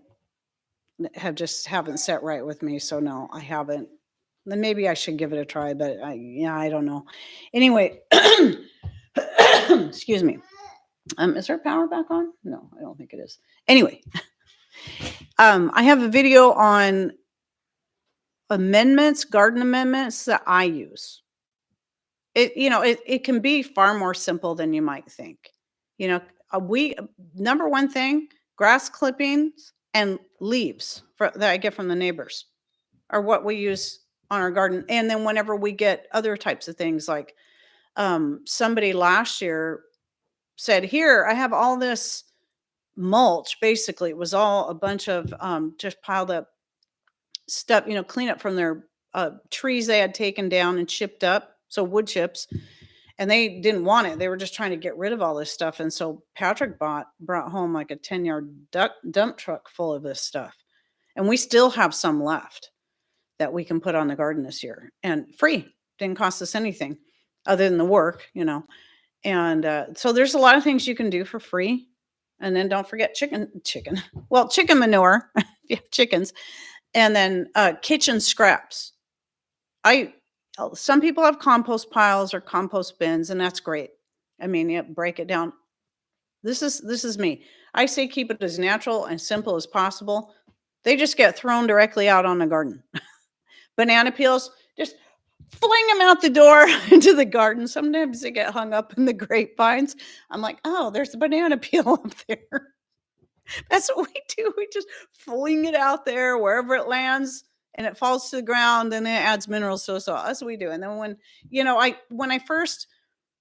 set right with me. So no, I haven't. Then maybe I should give it a try, but I don't know. Anyway, excuse me. Is our power back on? No, I don't think it is. Anyway, I have a video on garden amendments that I use. It can be far more simple than you might think. You know, we number one thing, grass clippings and leaves that I get from the neighbors are what we use on our garden. And then whenever we get other types of things, like somebody last year said, "Here, I have all this mulch." Basically, it was all a bunch of just piled up stuff, clean up from their trees they had taken down and chipped up, so wood chips, and they didn't want it. They were just trying to get rid of all this stuff, and so Patrick brought home like a 10-yard dump truck full of this stuff, and we still have some left that we can put on the garden this year, and free. Didn't cost us anything other than the work. And so there's a lot of things you can do for free. And then don't forget chicken manure if you have chickens, and then kitchen scraps. I Some people have compost piles or compost bins, and that's great. I mean, break it down. This is me. I say keep it as natural and simple as possible. They just get thrown directly out on the garden. Banana peels, just fling them out the door into the garden. Sometimes they get hung up in the grapevines. I'm like, oh, there's a banana peel up there. That's what we do. We just fling it out there wherever it lands and it falls to the ground and it adds minerals to us all. That's what we do. And then when I first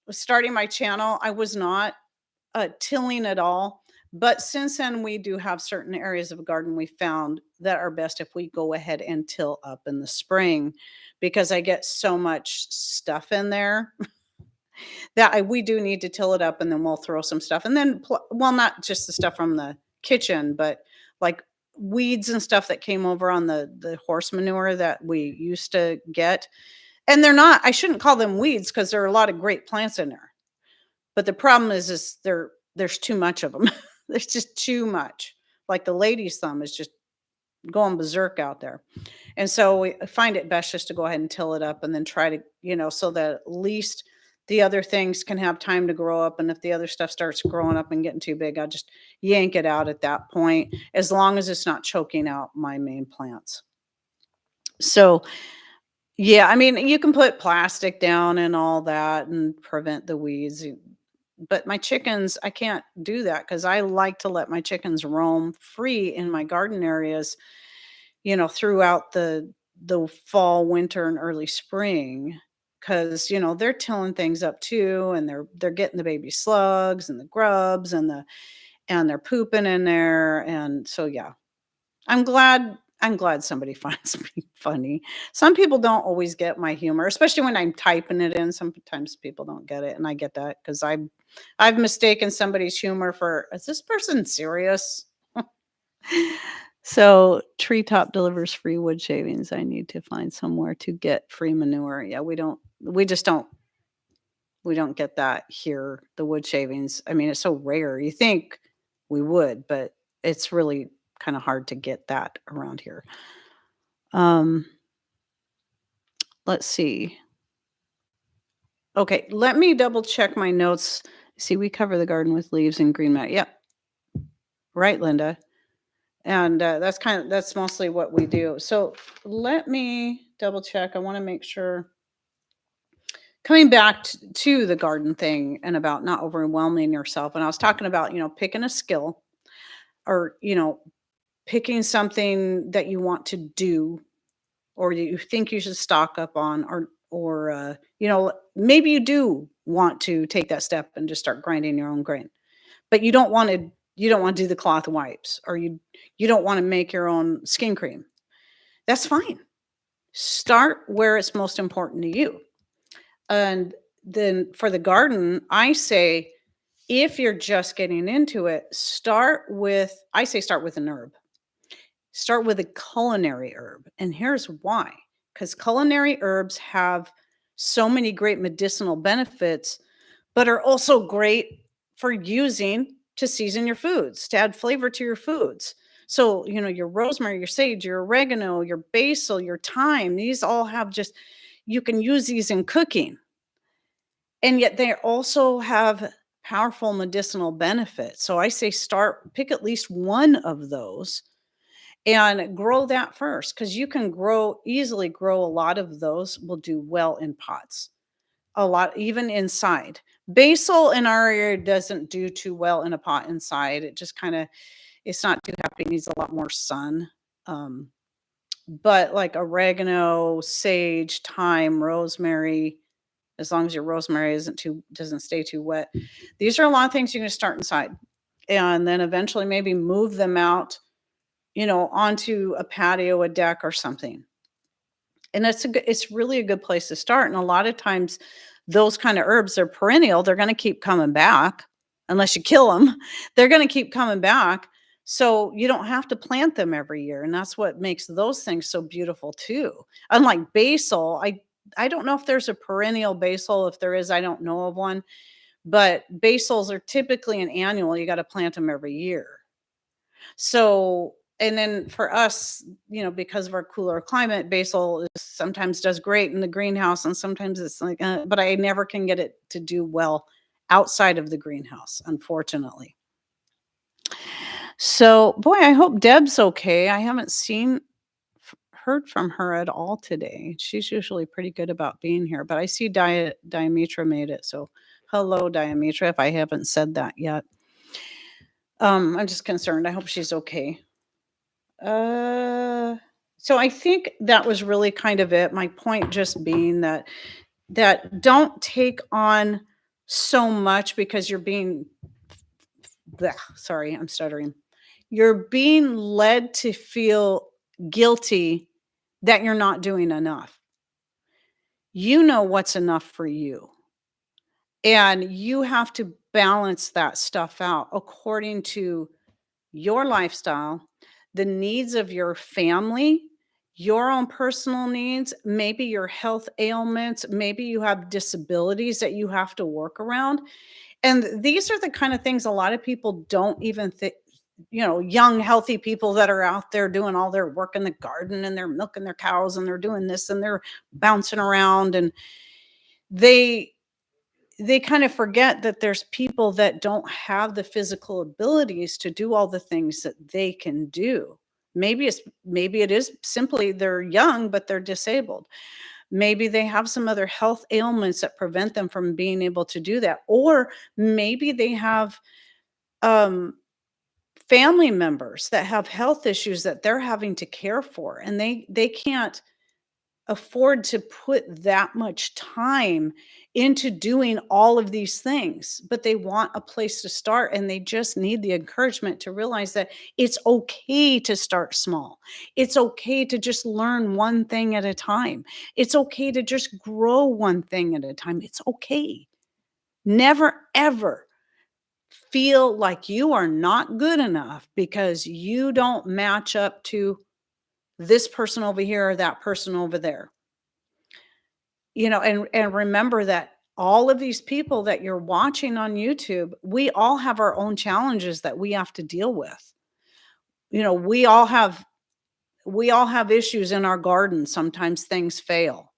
was starting my channel, I was not tilling at all. But since then, we do have certain areas of a garden we found that are best if we go ahead and till up in the spring, because I get so much stuff in there that we do need to till it up, and then we'll throw some stuff. And then, well, not just the stuff from the kitchen, but like weeds and stuff that came over on the horse manure that we used to get. And I shouldn't call them weeds because there are a lot of great plants in there. But the problem is there's too much of them. There's just too much. Like the lady's thumb is just going berserk out there. And so we find it best just to go ahead and till it up and then try to, so that at least the other things can have time to grow up. And if the other stuff starts growing up and getting too big, I'll just yank it out at that point, as long as it's not choking out my main plants. So, yeah, I mean, you can put plastic down and all that and prevent the weeds. But my chickens, I can't do that because I like to let my chickens roam free in my garden areas, throughout the fall, winter, and early spring, because they're tilling things up too, and they're getting the baby slugs and the grubs and they're pooping in there. And so, yeah, I'm glad somebody finds me funny. Some people don't always get my humor, especially when I'm typing it in. Sometimes people don't get it, and I get that because I've mistaken somebody's humor for, is this person serious? So Treetop delivers free wood shavings. I need to find somewhere to get free manure. Yeah, we just don't get that here. The wood shavings. I mean, it's so rare. You think we would, but it's really kind of hard to get that around here. Let's see. Okay, let me double check my notes. See, we cover the garden with leaves and green mat. Yep. Right, Linda. And that's mostly what we do. So let me double check. I want to make sure. Coming back to the garden thing and about not overwhelming yourself. And I was talking about, picking a skill, or, picking something that you want to do, or you think you should stock up on, or maybe you do want to take that step and just start grinding your own grain, but you don't want to do the cloth wipes, or you don't want to make your own skin cream. That's fine. Start where it's most important to you. And then for the garden, I say, if you're just getting into it, start with an herb. Start with a culinary herb. And here's why. Because culinary herbs have so many great medicinal benefits, but are also great for using to season your foods, to add flavor to your foods. So, your rosemary, your sage, your oregano, your basil, your thyme, these all you can use these in cooking. And yet they also have powerful medicinal benefits. So I say pick at least one of those and grow that first because you can easily grow a lot of those will do well in pots. A lot, even inside. Basil in our area doesn't do too well in a pot inside. It just kind of, it's not too happy. It needs a lot more sun. Um, but like oregano, sage, thyme, rosemary, as long as your rosemary doesn't stay too wet. These are a lot of things you're going to start inside, and then eventually maybe move them out, onto a patio, a deck, or something. And it's really a good place to start. And a lot of times, those kind of herbs are perennial. They're going to keep coming back unless you kill them. They're going to keep coming back. So you don't have to plant them every year, and that's what makes those things so beautiful too. Unlike basil, I don't know if there's a perennial basil. If there is, I don't know of one. But basils are typically an annual. You got to plant them every year. So, and then for us, because of our cooler climate, basil sometimes does great in the greenhouse, and sometimes it's like, but I never can get it to do well outside of the greenhouse, unfortunately. So, boy, I hope Deb's okay. I haven't heard from her at all today. She's usually pretty good about being here, but I see Diametra made it. So, hello, Diametra, if I haven't said that yet. I'm just concerned. I hope she's okay. So I think that was really kind of it. My point just being that don't take on so much because you're being sorry, I'm stuttering. You're being led to feel guilty that you're not doing enough. You know what's enough for you. And you have to balance that stuff out according to your lifestyle, the needs of your family, your own personal needs, maybe your health ailments, maybe you have disabilities that you have to work around. And these are the kind of things a lot of people don't even think, young, healthy people that are out there doing all their work in the garden and they're milking their cows and they're doing this and they're bouncing around, and they they kind of forget that there's people that don't have the physical abilities to do all the things that they can do. Maybe it is simply they're young but they're disabled. Maybe they have some other health ailments that prevent them from being able to do that, or maybe they have um family members that have health issues that they're having to care for, and they can't afford to put that much time into doing all of these things, but they want a place to start, and they just need the encouragement to realize that it's okay to start small. It's okay to just learn one thing at a time. It's okay to just grow one thing at a time. It's okay. Never ever feel like you are not good enough because you don't match up to this person over here or that person over there. And remember that all of these people that you're watching on YouTube, we all have our own challenges that we have to deal with. You know, we all have issues in our garden. Sometimes things fail.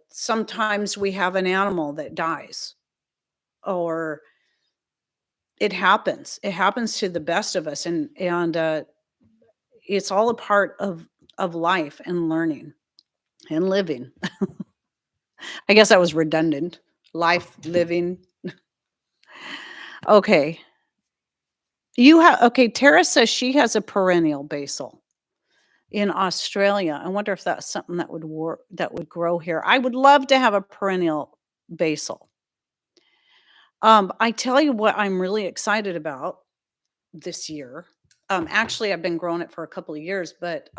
Sometimes we have an animal that dies, or it happens. It happens to the best of us, and it's all a part of life and learning and living. I guess that was redundant. Life, living. Okay. Tara says she has a perennial basil in Australia. I wonder if that's something that would work, that would grow here. I would love to have a perennial basil. I tell you what I'm really excited about this year. Actually, I've been growing it for a couple of years, but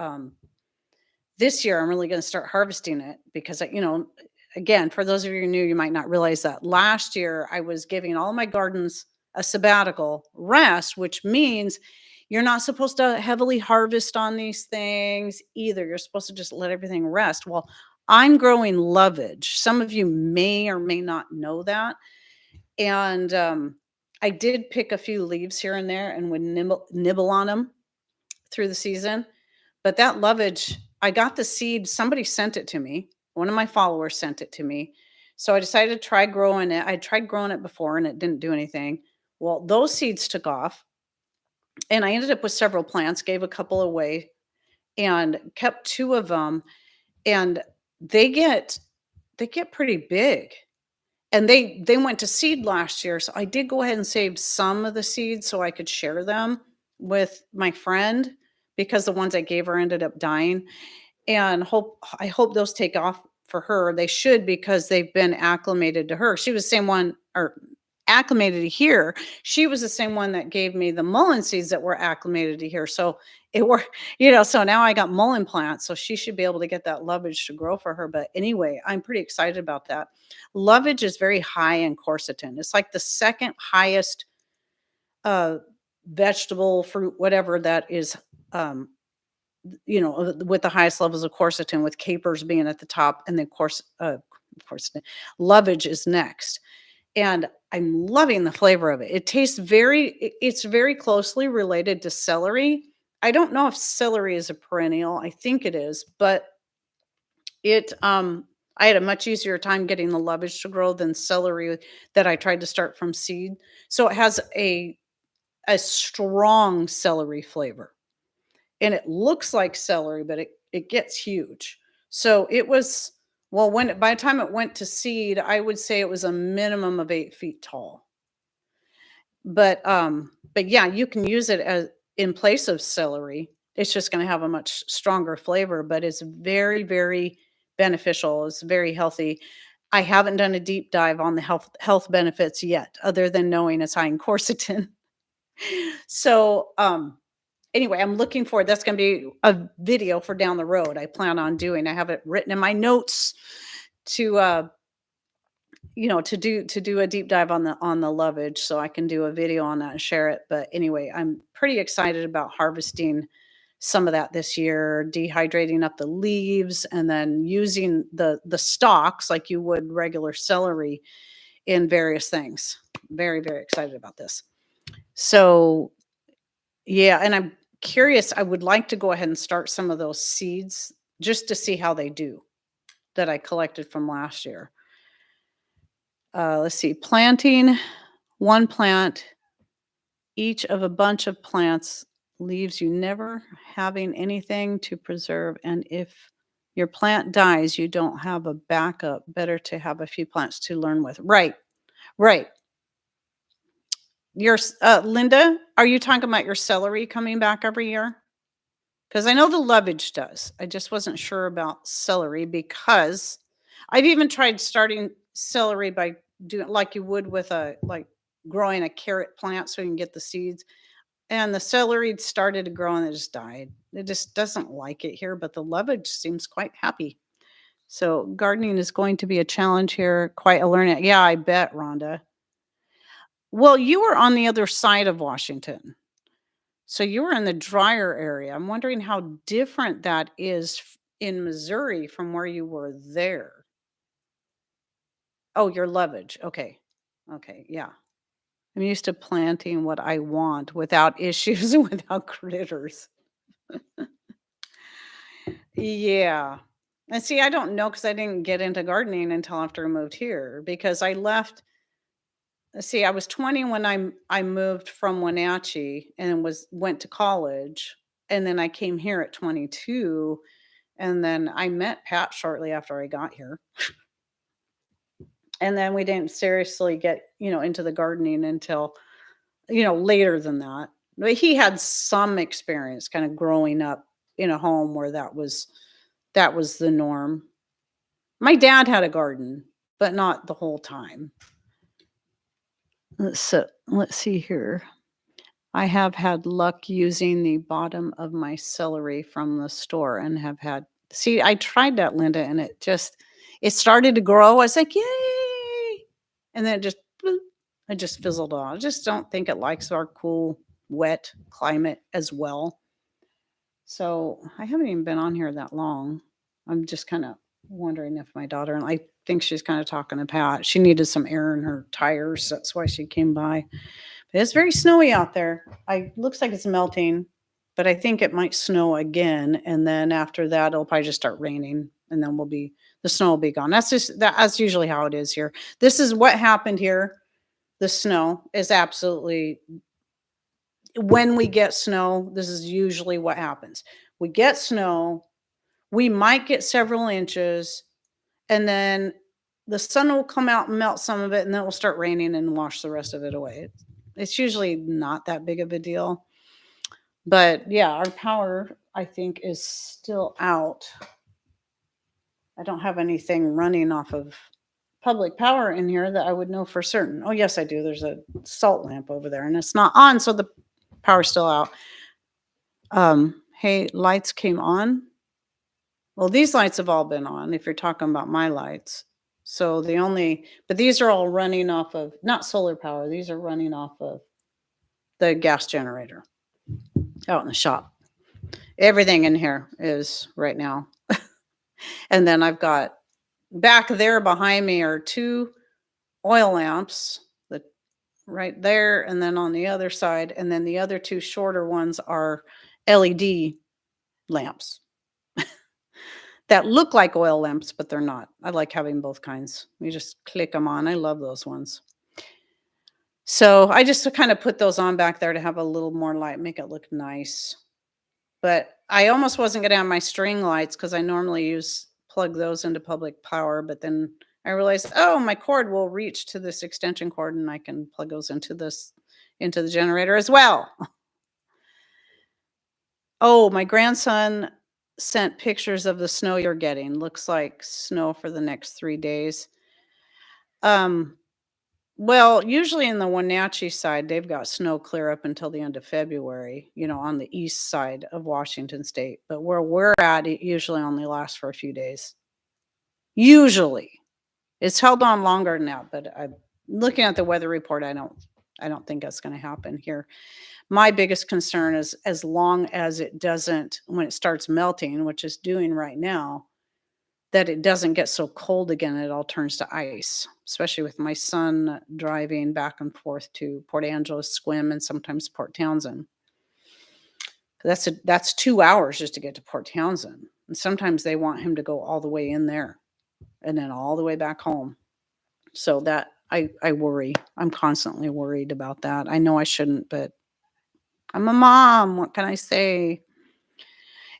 this year I'm really going to start harvesting it because, again, for those of you who new, you might not realize that last year I was giving all my gardens a sabbatical rest, which means you're not supposed to heavily harvest on these things either. You're supposed to just let everything rest. Well, I'm growing lovage. Some of you may or may not know that. And I did pick a few leaves here and there and would nibble on them through the season. But that lovage, I got the seed. Somebody sent it to me. One of my followers sent it to me. So I decided to try growing it. I tried growing it before and it didn't do anything. Well, those seeds took off. And I ended up with several plants, gave a couple away, and kept 2 of them, and they get they get pretty big. And they went to seed last year, so I did go ahead and save some of the seeds so I could share them with my friend because the ones I gave her ended up dying, and I hope those take off for her. They should because they've been acclimated to her. She was the same one, or acclimated to here. She was the same one that gave me the mullein seeds that were acclimated to here. So it were, so now I got mullein plants. So she should be able to get that lovage to grow for her. But anyway, I'm pretty excited about that. Lovage is very high in quercetin. It's like the second highest uh, vegetable, fruit, whatever that is, with the highest levels of quercetin, with capers being at the top, and then quercetin, lovage is next. And I'm loving the flavor of it. It tastes it's very closely related to celery. I don't know if celery is a perennial. I think it is, but I had a much easier time getting the lovage to grow than celery that I tried to start from seed. So it has a strong celery flavor. And it looks like celery, but it gets huge. So it was, well, by the time it went to seed, I would say it was a minimum of 8 feet tall. But yeah, you can use it as in place of celery. It's just going to have a much stronger flavor, but it's very, very beneficial. It's very healthy. I haven't done a deep dive on the health benefits yet, other than knowing it's high in quercetin. So anyway, I'm looking forward. That's going to be a video for down the road. I plan on doing. I have it written in my notes to to do a deep dive on the lovage, so I can do a video on that and share it. But anyway, I'm pretty excited about harvesting some of that this year, dehydrating up the leaves, and then using the stalks like you would regular celery in various things. Very, very excited about this. So yeah, and I'm curious. I would like to go ahead and start some of those seeds just to see how they do that I collected from last year. Let's see, planting one plant each of a bunch of plants leaves you never having anything to preserve. And if your plant dies, you don't have a backup. Better to have a few plants to learn with. Right, right. Linda, are you talking about your celery coming back every year? Because I know the lovage does. I just wasn't sure about celery because I've even tried starting celery by doing like you would with growing a carrot plant so you can get the seeds. And the celery started to grow and it just died. It just doesn't like it here, but the lovage seems quite happy. So gardening is going to be a challenge here, quite a learning. Yeah, I bet, Rhonda. Well, you were on the other side of Washington. So you were in the drier area. I'm wondering how different that is in Missouri from where you were there. Oh, your lovage. Okay. Okay. Yeah. I'm used to planting what I want without issues and without critters. Yeah. And see, I don't know because I didn't get into gardening until after I moved here because I left. See, I was 20 when I moved from Wenatchee and went to college, and then I came here at 22, and then I met Pat shortly after I got here. And then we didn't seriously get, into the gardening until, later than that. But he had some experience kind of growing up in a home where that was the norm. My dad had a garden, but not the whole time. Let's see here. I have had luck using the bottom of my celery from the store and have had see, I tried that, Linda, and it started to grow. I was like, "Yay!" And then it just fizzled off. I just don't think it likes our cool, wet climate as well. So I haven't even been on here that long. I'm just kind of wondering if my daughter, and I think she's kind of talking to Pat. She needed some air in her tires. That's why she came by. But it's very snowy out there. Looks like it's melting, but I think it might snow again. And then after that, it'll probably just start raining, and then the snow will be gone. That's usually how it is here. This is what happened here. The snow is absolutely when we get snow, this is usually what happens. We get snow, we might get several inches, and then the sun will come out and melt some of it, and then it will start raining and wash the rest of it away. It's usually not that big of a deal. But yeah, our power, I think, is still out. I don't have anything running off of public power in here that I would know for certain. Oh, yes, I do. There's a salt lamp over there, and it's not on, so the power's still out. Hey, lights came on. Well, these lights have all been on if you're talking about my lights. So but these are all running off of, not solar power, these are running off of the gas generator out in the shop. Everything in here is right now. And then I've got back there behind me are 2 oil lamps that right there, and then on the other side, and then the other 2 shorter ones are LED lamps that look like oil lamps, but they're not. I like having both kinds. You just click them on. I love those ones. So I just kind of put those on back there to have a little more light, make it look nice. But I almost wasn't going to have my string lights because I normally plug those into public power. But then I realized, oh, my cord will reach to this extension cord, and I can plug those into the generator as well. Oh, my grandson sent pictures of the snow you're getting. Looks like snow for the next 3 days. Well, usually in the Wenatchee side, they've got snow clear up until the end of February, on the east side of Washington State. But where we're at, it usually only lasts for a few days. Usually. It's held on longer than that, but I'm looking at the weather report, I don't think that's going to happen here. My biggest concern is as long as it doesn't, when it starts melting, which it's doing right now, that it doesn't get so cold again, it all turns to ice, especially with my son driving back and forth to Port Angeles, Sequim, and sometimes Port Townsend. That's 2 hours just to get to Port Townsend. And sometimes they want him to go all the way in there and then all the way back home. So that I worry. I'm constantly worried about that. I know I shouldn't, but I'm a mom. What can I say?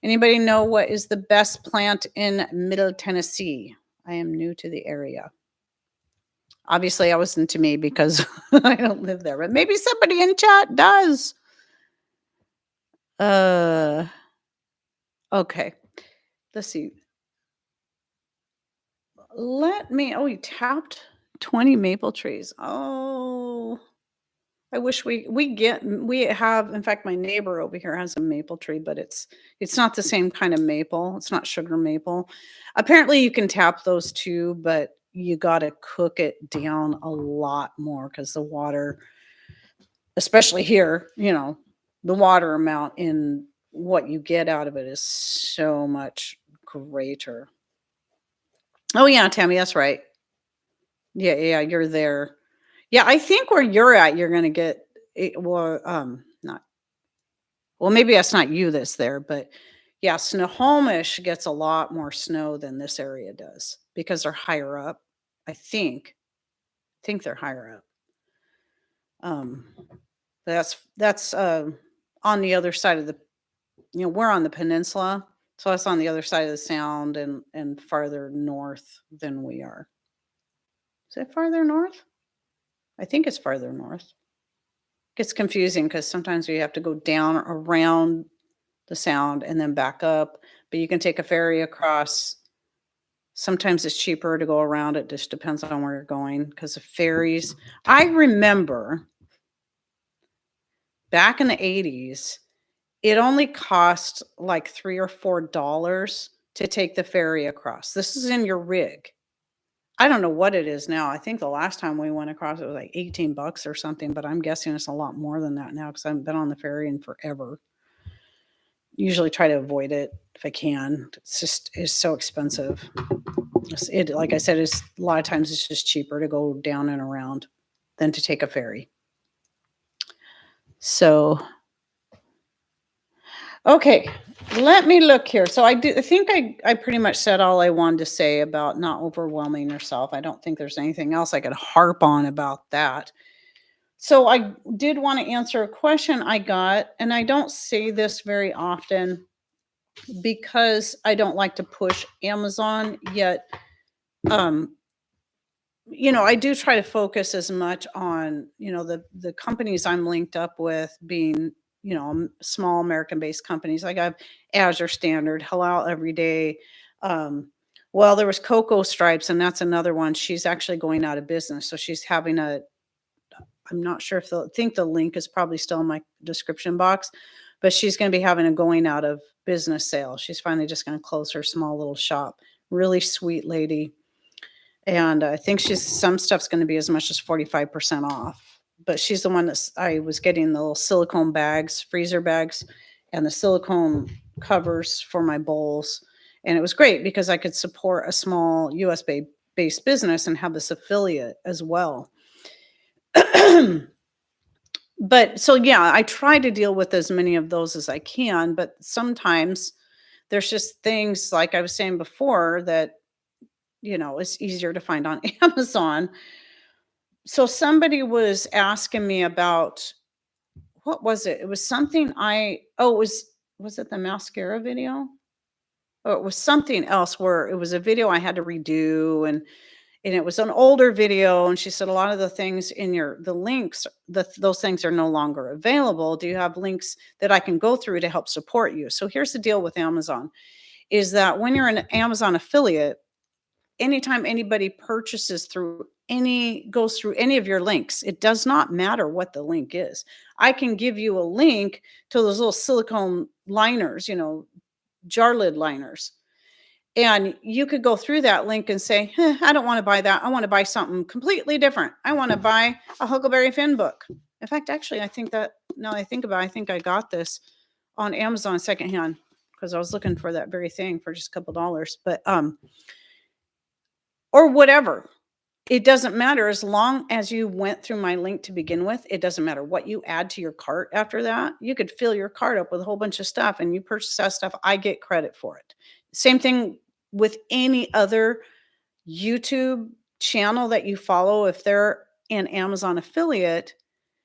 Anybody know what is the best plant in Middle Tennessee? I am new to the area. Obviously, I wasn't to me because I don't live there, but maybe somebody in chat does. Okay. Let's see. You tapped 20 maple trees. Oh, I wish we have, in fact, my neighbor over here has a maple tree, but it's not the same kind of maple. It's not sugar maple. Apparently you can tap those too, but you got to cook it down a lot more because the water, especially here, the water amount in what you get out of it is so much greater. Oh yeah, Tammy, that's right. Yeah, you're there. Yeah, I think where you're at, you're gonna get it. Not. Well, maybe that's not you that's there, but yeah, Snohomish gets a lot more snow than this area does because they're higher up. I think they're higher up. That's on the other side of we're on the peninsula, so that's on the other side of the sound and farther north than we are. Is it farther north? I think it's farther north. Gets confusing because sometimes we have to go down around the sound and then back up, but you can take a ferry across. Sometimes it's cheaper to go around. It just depends on where you're going because the ferries. I remember back in the 80s, it only cost like $3 or $4 to take the ferry across. This is in your rig. I don't know what it is now. I think the last time we went across, it was like $18 or something, but I'm guessing it's a lot more than that now because I haven't been on the ferry in forever. Usually try to avoid it if I can. It's so expensive. Like I said, a lot of times it's just cheaper to go down and around than to take a ferry. So, okay, let me look here. So I think I pretty much said all I wanted to say about not overwhelming yourself. I don't think there's anything else I could harp on about that. So I did want to answer a question I got, and I don't say this very often because I don't like to push Amazon yet. Um, I do try to focus as much on, the companies I'm linked up with being, small American-based companies. Like I have Azure Standard, Halal Every Day. Well, there was Cocoa Stripes, and that's another one. She's actually going out of business, so she's having a. I'm not sure if I think the link is probably still in my description box, but she's going to be having a going out of business sale. She's finally just going to close her small little shop. Really sweet lady, and I think she's some stuff's gonna be as much as 45% off, but she's the one that's I was getting the little silicone bags, freezer bags, and the silicone covers for my bowls, and it was great because I could support a small US based business and have this affiliate as well. But so, yeah, I try to deal with as many of those as I can, but sometimes there's just things, like I was saying before, that, it's easier to find on Amazon. So somebody was asking me about, what was it? It was something was it the mascara video? Or it was something else where it was a video I had to redo, and it was an older video, and she said a lot of the things in the links, those things are no longer available. Do you have links that I can go through to help support you? So here's the deal with Amazon, is that when you're an Amazon affiliate, anytime anybody purchases goes through any of your links, it does not matter what the link is. I can give you a link to those little silicone liners, jar lid liners. And you could go through that link and say, I don't want to buy that. I want to buy something completely different. I want to buy a Huckleberry Finn book. In fact, actually, I think that now I think about it, I think I got this on Amazon secondhand because I was looking for that very thing for just a couple dollars. But or whatever. It doesn't matter as long as you went through my link to begin with. It doesn't matter what you add to your cart after that. You could fill your cart up with a whole bunch of stuff and you purchase that stuff. I get credit for it. Same thing with any other YouTube channel that you follow. If they're an Amazon affiliate,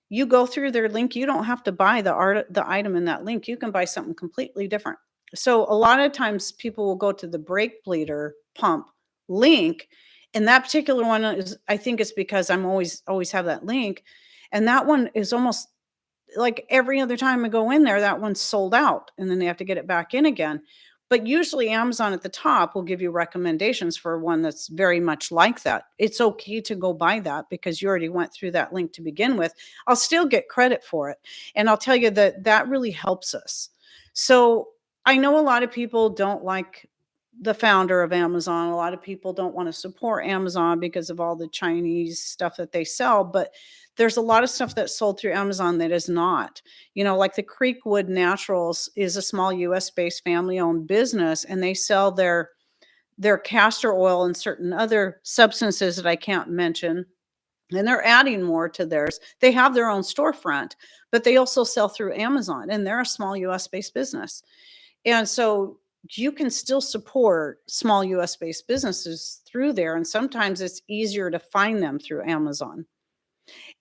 you go through their link. You don't have to buy the item in that link. You can buy something completely different. So a lot of times people will go to the brake bleeder pump link, and that particular one is, I think it's because I'm always have that link, and that one is almost like every other time I go in there, that one's sold out, and then they have to get it back in again. But usually Amazon at the top will give you recommendations for one that's very much like that. It's okay to go buy that because you already went through that link to begin with. I'll still get credit for it. And I'll tell you that that really helps us. So I know a lot of people don't like the founder of Amazon. A lot of people don't want to support Amazon because of all the Chinese stuff that they sell, but there's a lot of stuff that's sold through Amazon that is not. Like the Creekwood Naturals is a small US based family owned business, and they sell their castor oil and certain other substances that I can't mention. And they're adding more to theirs. They have their own storefront, but they also sell through Amazon, and they're a small US based business. And so you can still support small US based businesses through there. And sometimes it's easier to find them through Amazon.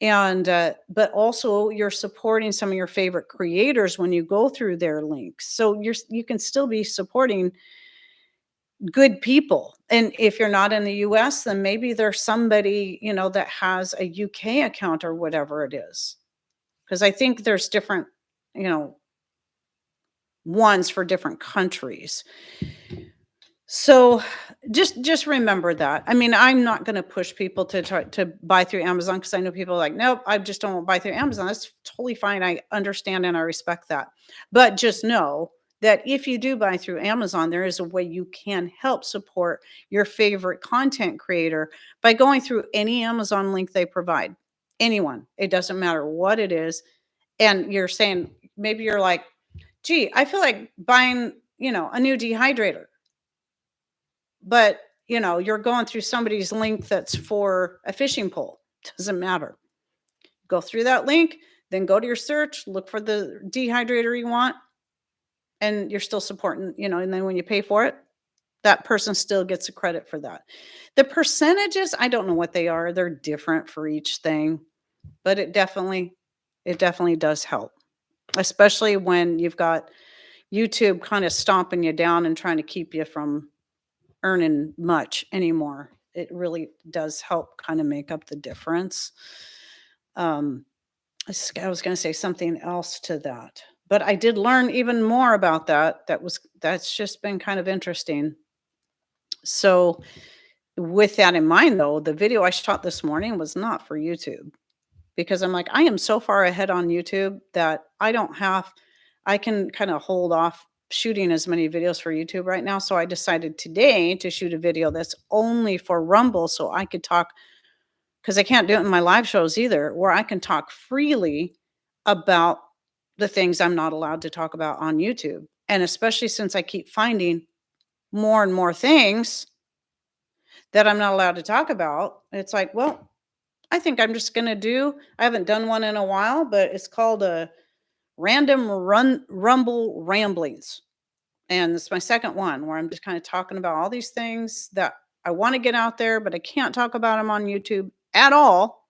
And but also you're supporting some of your favorite creators when you go through their links. So you can still be supporting good people. And if you're not in the US, then maybe there's somebody, that has a UK account or whatever it is. Because I think there's different, you know, ones for different countries. So just remember that. I mean, I'm not going to push people to try to buy through Amazon because I know people are like, nope, I just don't buy through Amazon. That's totally fine. I understand and I respect that. But just know that if you do buy through Amazon, there is a way you can help support your favorite content creator by going through any Amazon link they provide. Anyone. It doesn't matter what it is. And you're saying, maybe you're like, gee, I feel like buying, a new dehydrator. But, you're going through somebody's link that's for a fishing pole. Doesn't matter. Go through that link, then go to your search, look for the dehydrator you want, and you're still supporting, and then when you pay for it, that person still gets a credit for that. The percentages, I don't know what they are. They're different for each thing. but it definitely does help, especially when you've got YouTube kind of stomping you down and trying to keep you from earning much anymore. It really does help kind of make up the difference. Um, I was going to say something else to that, but I did learn even more about that. That's just been kind of interesting. So, with that in mind, though, the video I shot this morning was not for YouTube because I'm like, I am so far ahead on YouTube that I can kind of hold off shooting as many videos for YouTube right now. So I decided today to shoot a video that's only for Rumble so I could talk, because I can't do it in my live shows either, where I can talk freely about the things I'm not allowed to talk about on YouTube. And especially since I keep finding more and more things that I'm not allowed to talk about, it's like, well, I think I'm just going to I haven't done one in a while, but it's called a random rumble ramblings. And it's my second one where I'm just kind of talking about all these things that I want to get out there, but I can't talk about them on YouTube at all.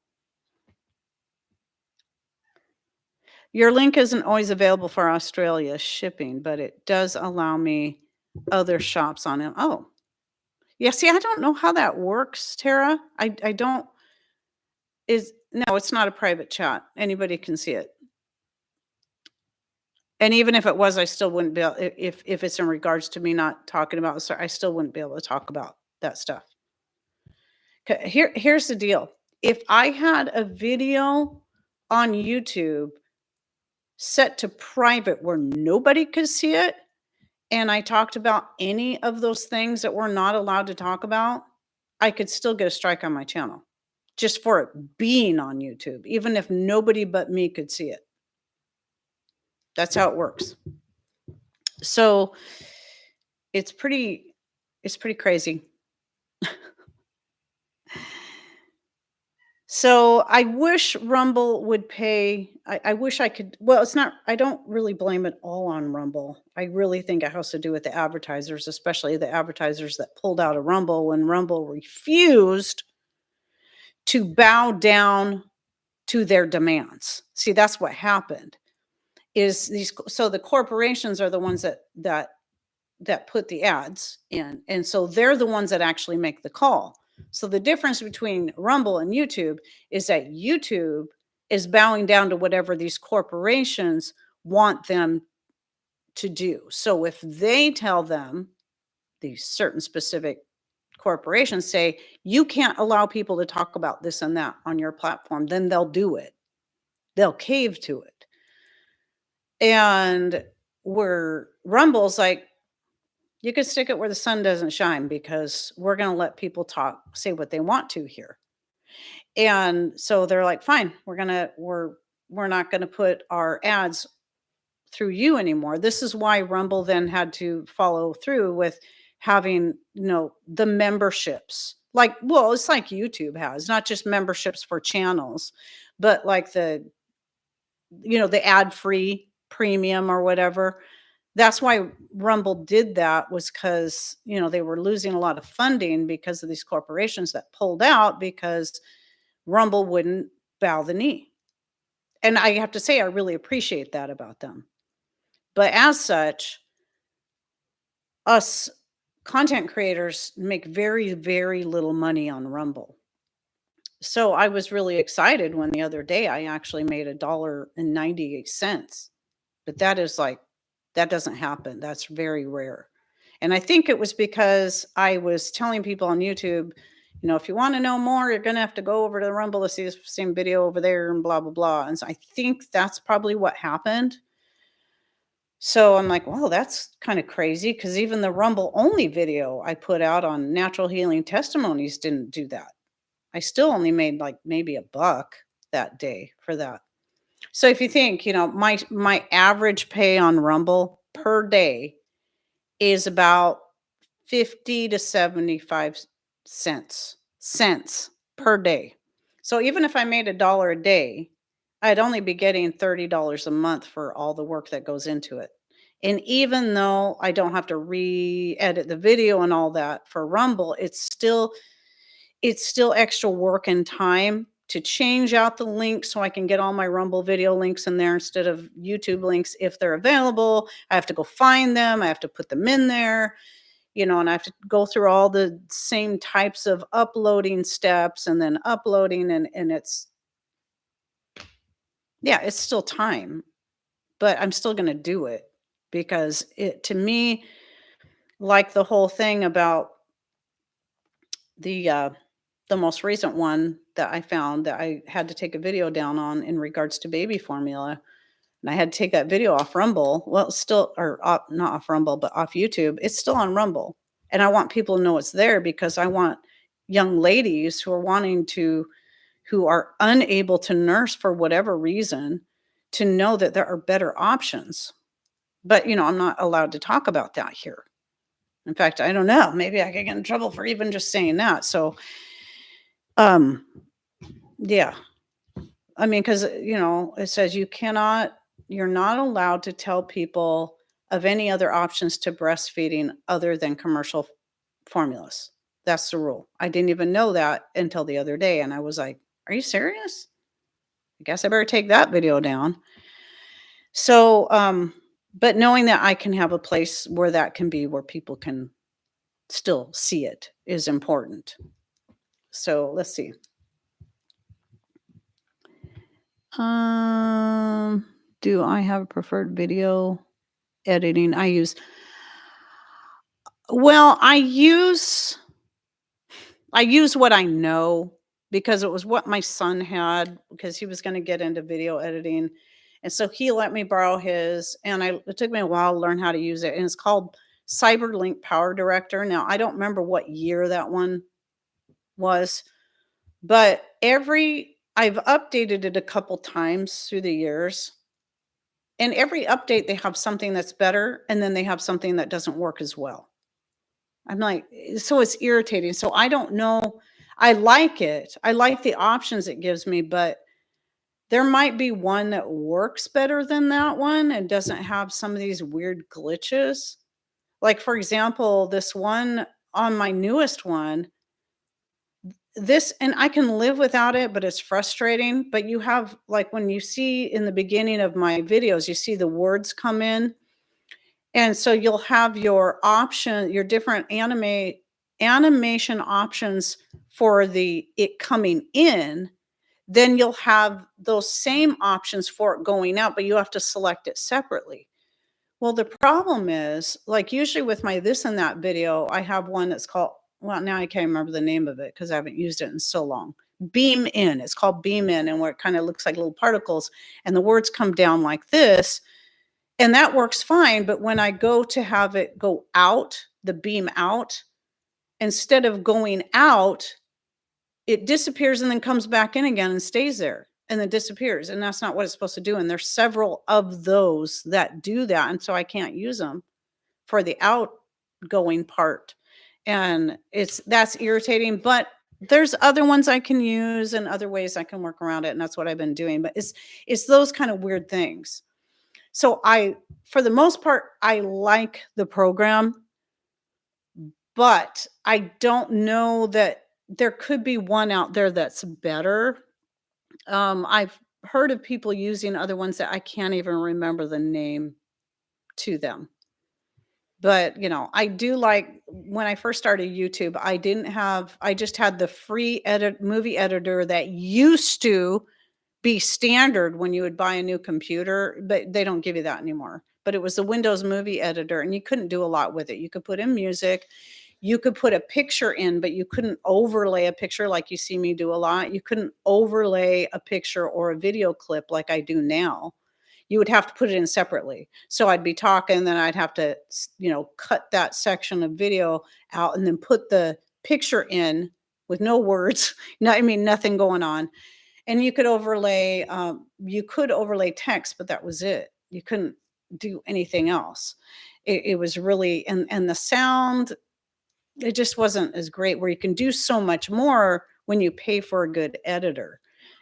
Your link isn't always available for Australia shipping, but it does allow me other shops on it. Oh, yeah. See, I don't know how that works, Tara. I don't. No, it's not a private chat. Anybody can see it. And even if it was, I still wouldn't be able, if it's in regards to me not talking about, so I still wouldn't be able to talk about that stuff. Here's the deal. If I had a video on YouTube set to private where nobody could see it, and I talked about any of those things that we're not allowed to talk about, I could still get a strike on my channel just for it being on YouTube, even if nobody but me could see it. That's how it works. So it's pretty crazy. So I wish Rumble would pay. I wish I could. Well, it's not. I don't really blame it all on Rumble. I really think it has to do with the advertisers, especially the advertisers that pulled out of Rumble when Rumble refused to bow down to their demands. See, that's what happened. So the corporations are the ones that put the ads in, and so they're the ones that actually make the call. So the difference between Rumble and YouTube is that YouTube is bowing down to whatever these corporations want them to do. So if they tell them, these certain specific corporations say, you can't allow people to talk about this and that on your platform, then they'll do it. They'll cave to it. And where Rumble's like, you could stick it where the sun doesn't shine because we're going to let people say what they want to here. And so they're like, fine, we're not going to put our ads through you anymore. This is why Rumble then had to follow through with having, the memberships. Like, well, it's like YouTube has, not just memberships for channels, but like the ad-free premium or whatever. That's why Rumble did that, was because, they were losing a lot of funding because of these corporations that pulled out because Rumble wouldn't bow the knee. And I have to say, I really appreciate that about them. But as such, us content creators make very, very little money on Rumble. So I was really excited when the other day I actually made $1.98. But that doesn't happen. That's very rare. And I think it was because I was telling people on YouTube, if you want to know more, you're going to have to go over to Rumble to see the same video over there and blah, blah, blah. And so I think that's probably what happened. So I'm like, well, that's kind of crazy, because even the Rumble only video I put out on natural healing testimonies didn't do that. I still only made like maybe $1 that day for that. So if you think, my average pay on Rumble per day is about 50 to 75 cents per day. So even if I made $1 a day, I'd only be getting $30 a month for all the work that goes into it. And even though I don't have to re-edit the video and all that for Rumble, it's still extra work and time to change out the links so I can get all my Rumble video links in there instead of YouTube links if they're available. I have to go find them. I have to put them in there, and I have to go through all the same types of uploading steps and then uploading and it's still time, but I'm still going to do it because to me, like the whole thing about the most recent one that I found that I had to take a video down on in regards to baby formula. And I had to take that video off Rumble. Well, it's still, or not off Rumble, but off YouTube. It's still on Rumble. And I want people to know it's there because I want young ladies who are unable to nurse for whatever reason to know that there are better options. But, I'm not allowed to talk about that here. In fact, I don't know. Maybe I could get in trouble for even just saying that. So, yeah. I mean, because, it says you're not allowed to tell people of any other options to breastfeeding other than commercial formulas. That's the rule. I didn't even know that until the other day. And I was like, are you serious? I guess I better take that video down. So, but knowing that I can have a place where that can be where people can still see it is important. So let's see. Do I have a preferred video editing? I use what I know because it was what my son had because he was going to get into video editing. And so he let me borrow his, and it took me a while to learn how to use it. And it's called CyberLink Power Director. Now, I don't remember what year that one was, but I've updated it a couple times through the years. And every update, they have something that's better, and then they have something that doesn't work as well. I'm like, so it's irritating. So I don't know. I like it. I like the options it gives me, but there might be one that works better than that one and doesn't have some of these weird glitches. Like, for example, this one on my newest one, and I can live without it, but it's frustrating. But you have, like, when you see in the beginning of my videos, you see the words come in. And so you'll have your different animation options for it coming in. Then you'll have those same options for it going out, but you have to select it separately. Well, the problem is, like, usually with my this and that video, I have one that's called, well, now I can't remember the name of it because I haven't used it in so long. Beam in. It's called Beam in, and where it kind of looks like little particles, and the words come down like this. And that works fine, but when I go to have it go out, the beam out, instead of going out, it disappears and then comes back in again and stays there and then disappears. And that's not what it's supposed to do. And there's several of those that do that. And so I can't use them for the outgoing part. And that's irritating, but there's other ones I can use and other ways I can work around it. And that's what I've been doing. But it's those kind of weird things. So for the most part, I like the program, but I don't know that there could be one out there that's better. I've heard of people using other ones that I can't even remember the name to them. But, I do like when I first started YouTube, I just had the free movie editor that used to be standard when you would buy a new computer, but they don't give you that anymore. But it was the Windows movie editor, and you couldn't do a lot with it. You could put in music, you could put a picture in, but you couldn't overlay a picture like you see me do a lot. You couldn't overlay a picture or a video clip like I do now. You would have to put it in separately. So I'd be talking, then I'd have to, cut that section of video out and then put the picture in with no words. Nothing going on. And you could overlay text, but that was it. You couldn't do anything else. It was really, and the sound, it just wasn't as great, where you can do so much more when you pay for a good editor,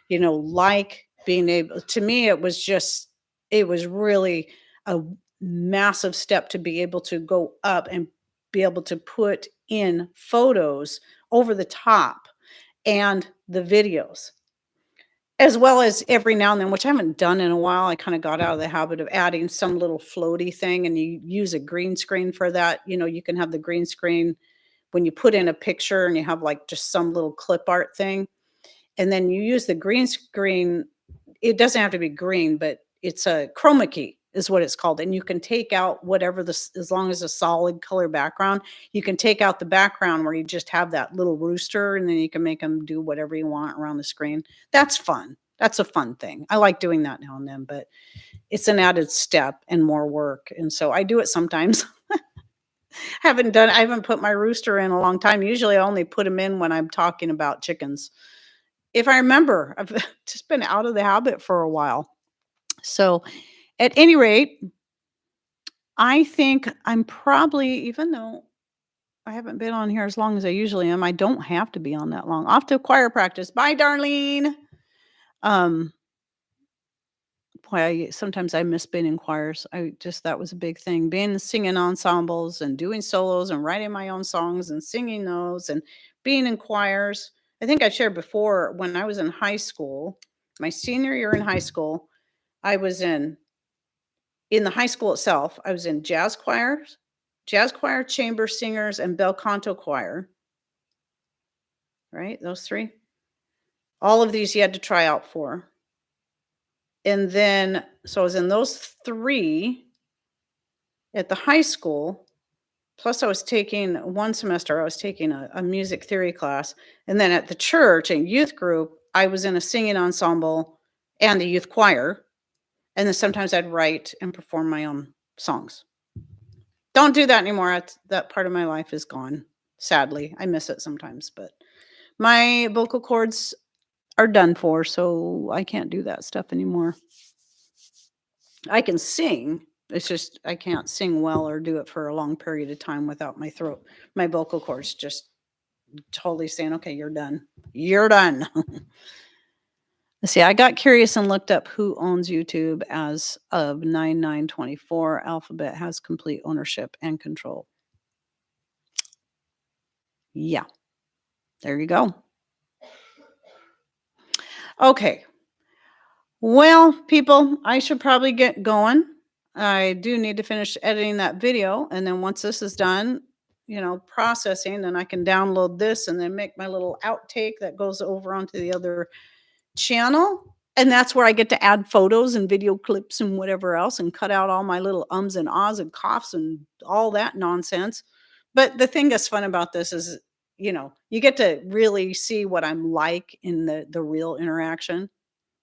like being able, to me, it was really a massive step to be able to go up and be able to put in photos over the top and the videos. as well as every now and then, which I haven't done in a while. I kind of got out of the habit of adding some little floaty thing, and you use a green screen for that. You can have the green screen when you put in a picture and you have like just some little clip art thing. And then you use the green screen. It doesn't have to be green, but it's a chroma key is what it's called. And you can take out whatever this, as long as a solid color background, you can take out the background where you just have that little rooster, and then you can make them do whatever you want around the screen. That's fun. That's a fun thing. I like doing that now and then, but it's an added step and more work. And so I do it sometimes. I haven't put my rooster in a long time. Usually I only put him in when I'm talking about chickens. If I remember, I've just been out of the habit for a while. So at any rate, I think I'm probably, even though I haven't been on here as long as I usually am, I don't have to be on that long. Off to choir practice. Bye, Darlene. Sometimes I miss being in choirs. That was a big thing. Being in singing ensembles and doing solos and writing my own songs and singing those and being in choirs. I think I shared before, when I was in high school, my senior year in high school, I was in the high school itself, I was in jazz choir, chamber singers, and bel canto choir. Right? Those three. All of these you had to try out for. And then, so I was in those three at the high school. Plus, I was taking one semester, I was taking a music theory class. And then at the church and youth group, I was in a singing ensemble and the youth choir. And then sometimes I'd write and perform my own songs. Don't do that anymore. That part of my life is gone. Sadly, I miss it sometimes, but my vocal cords are done for, so I can't do that stuff anymore. I can sing. It's just I can't sing well or do it for a long period of time without my throat, my vocal cords just totally saying, okay, you're done. You're done. Let's see, I got curious and looked up who owns YouTube as of 9/9/24. Alphabet has complete ownership and control. Yeah, there you go. Okay. Well, people, I should probably get going. I do need to finish editing that video. And then once this is done, processing, then I can download this and then make my little outtake that goes over onto the other channel. And that's where I get to add photos and video clips and whatever else and cut out all my little ums and ahs and coughs and all that nonsense. But the thing that's fun about this is, you get to really see what I'm like in the real interaction.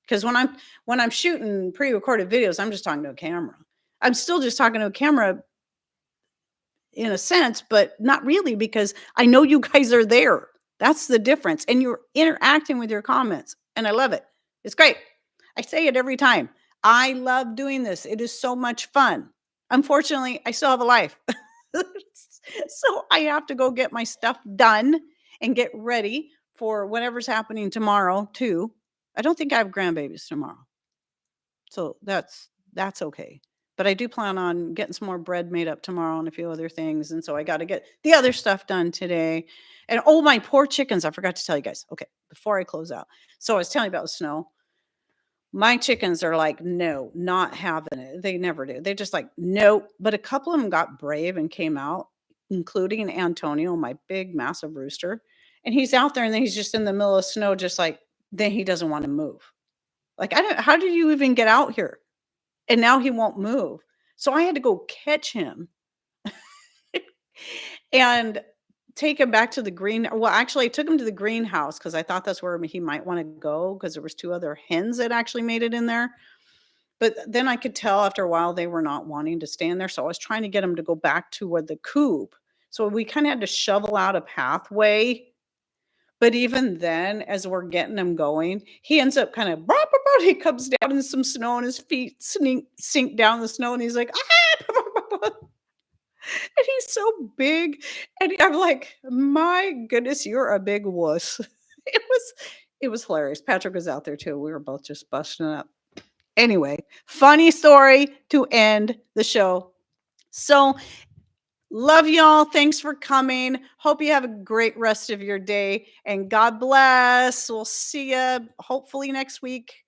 Because when I'm shooting pre-recorded videos, I'm just talking to a camera. I'm still just talking to a camera in a sense, but not really, because I know you guys are there. That's the difference. And you're interacting with your comments. And I love it. It's great. I say it every time. I love doing this. It is so much fun. Unfortunately, I still have a life. So I have to go get my stuff done and get ready for whatever's happening tomorrow too. I don't think I have grandbabies tomorrow. So that's okay. But I do plan on getting some more bread made up tomorrow and a few other things. And so I got to get the other stuff done today. And oh, my poor chickens. I forgot to tell you guys. Okay, before I close out. So I was telling you about the snow. My chickens are like, no, not having it. They never do. They're just like, no. But a couple of them got brave and came out, including Antonio, my big, massive rooster. And he's out there and then he's just in the middle of snow, just like, then he doesn't want to move. Like, how did you even get out here? And now he won't move. So I had to go catch him and take him back to the actually I took him to the greenhouse because I thought that's where he might want to go, because there was 2 other hens that actually made it in there. But then I could tell after a while they were not wanting to stay in there. So I was trying to get him to go back to where the coop. So we kind of had to shovel out a pathway. But even then, as we're getting him going, he ends up kind of, he comes down in some snow and his feet sink down the snow and he's like, ah! And he's so big. And I'm like, my goodness, you're a big wuss. It was hilarious. Patrick was out there too. We were both just busting up. Anyway, funny story to end the show. So Love y'all. Thanks for coming. Hope you have a great rest of your day, and God bless. We'll see you hopefully next week.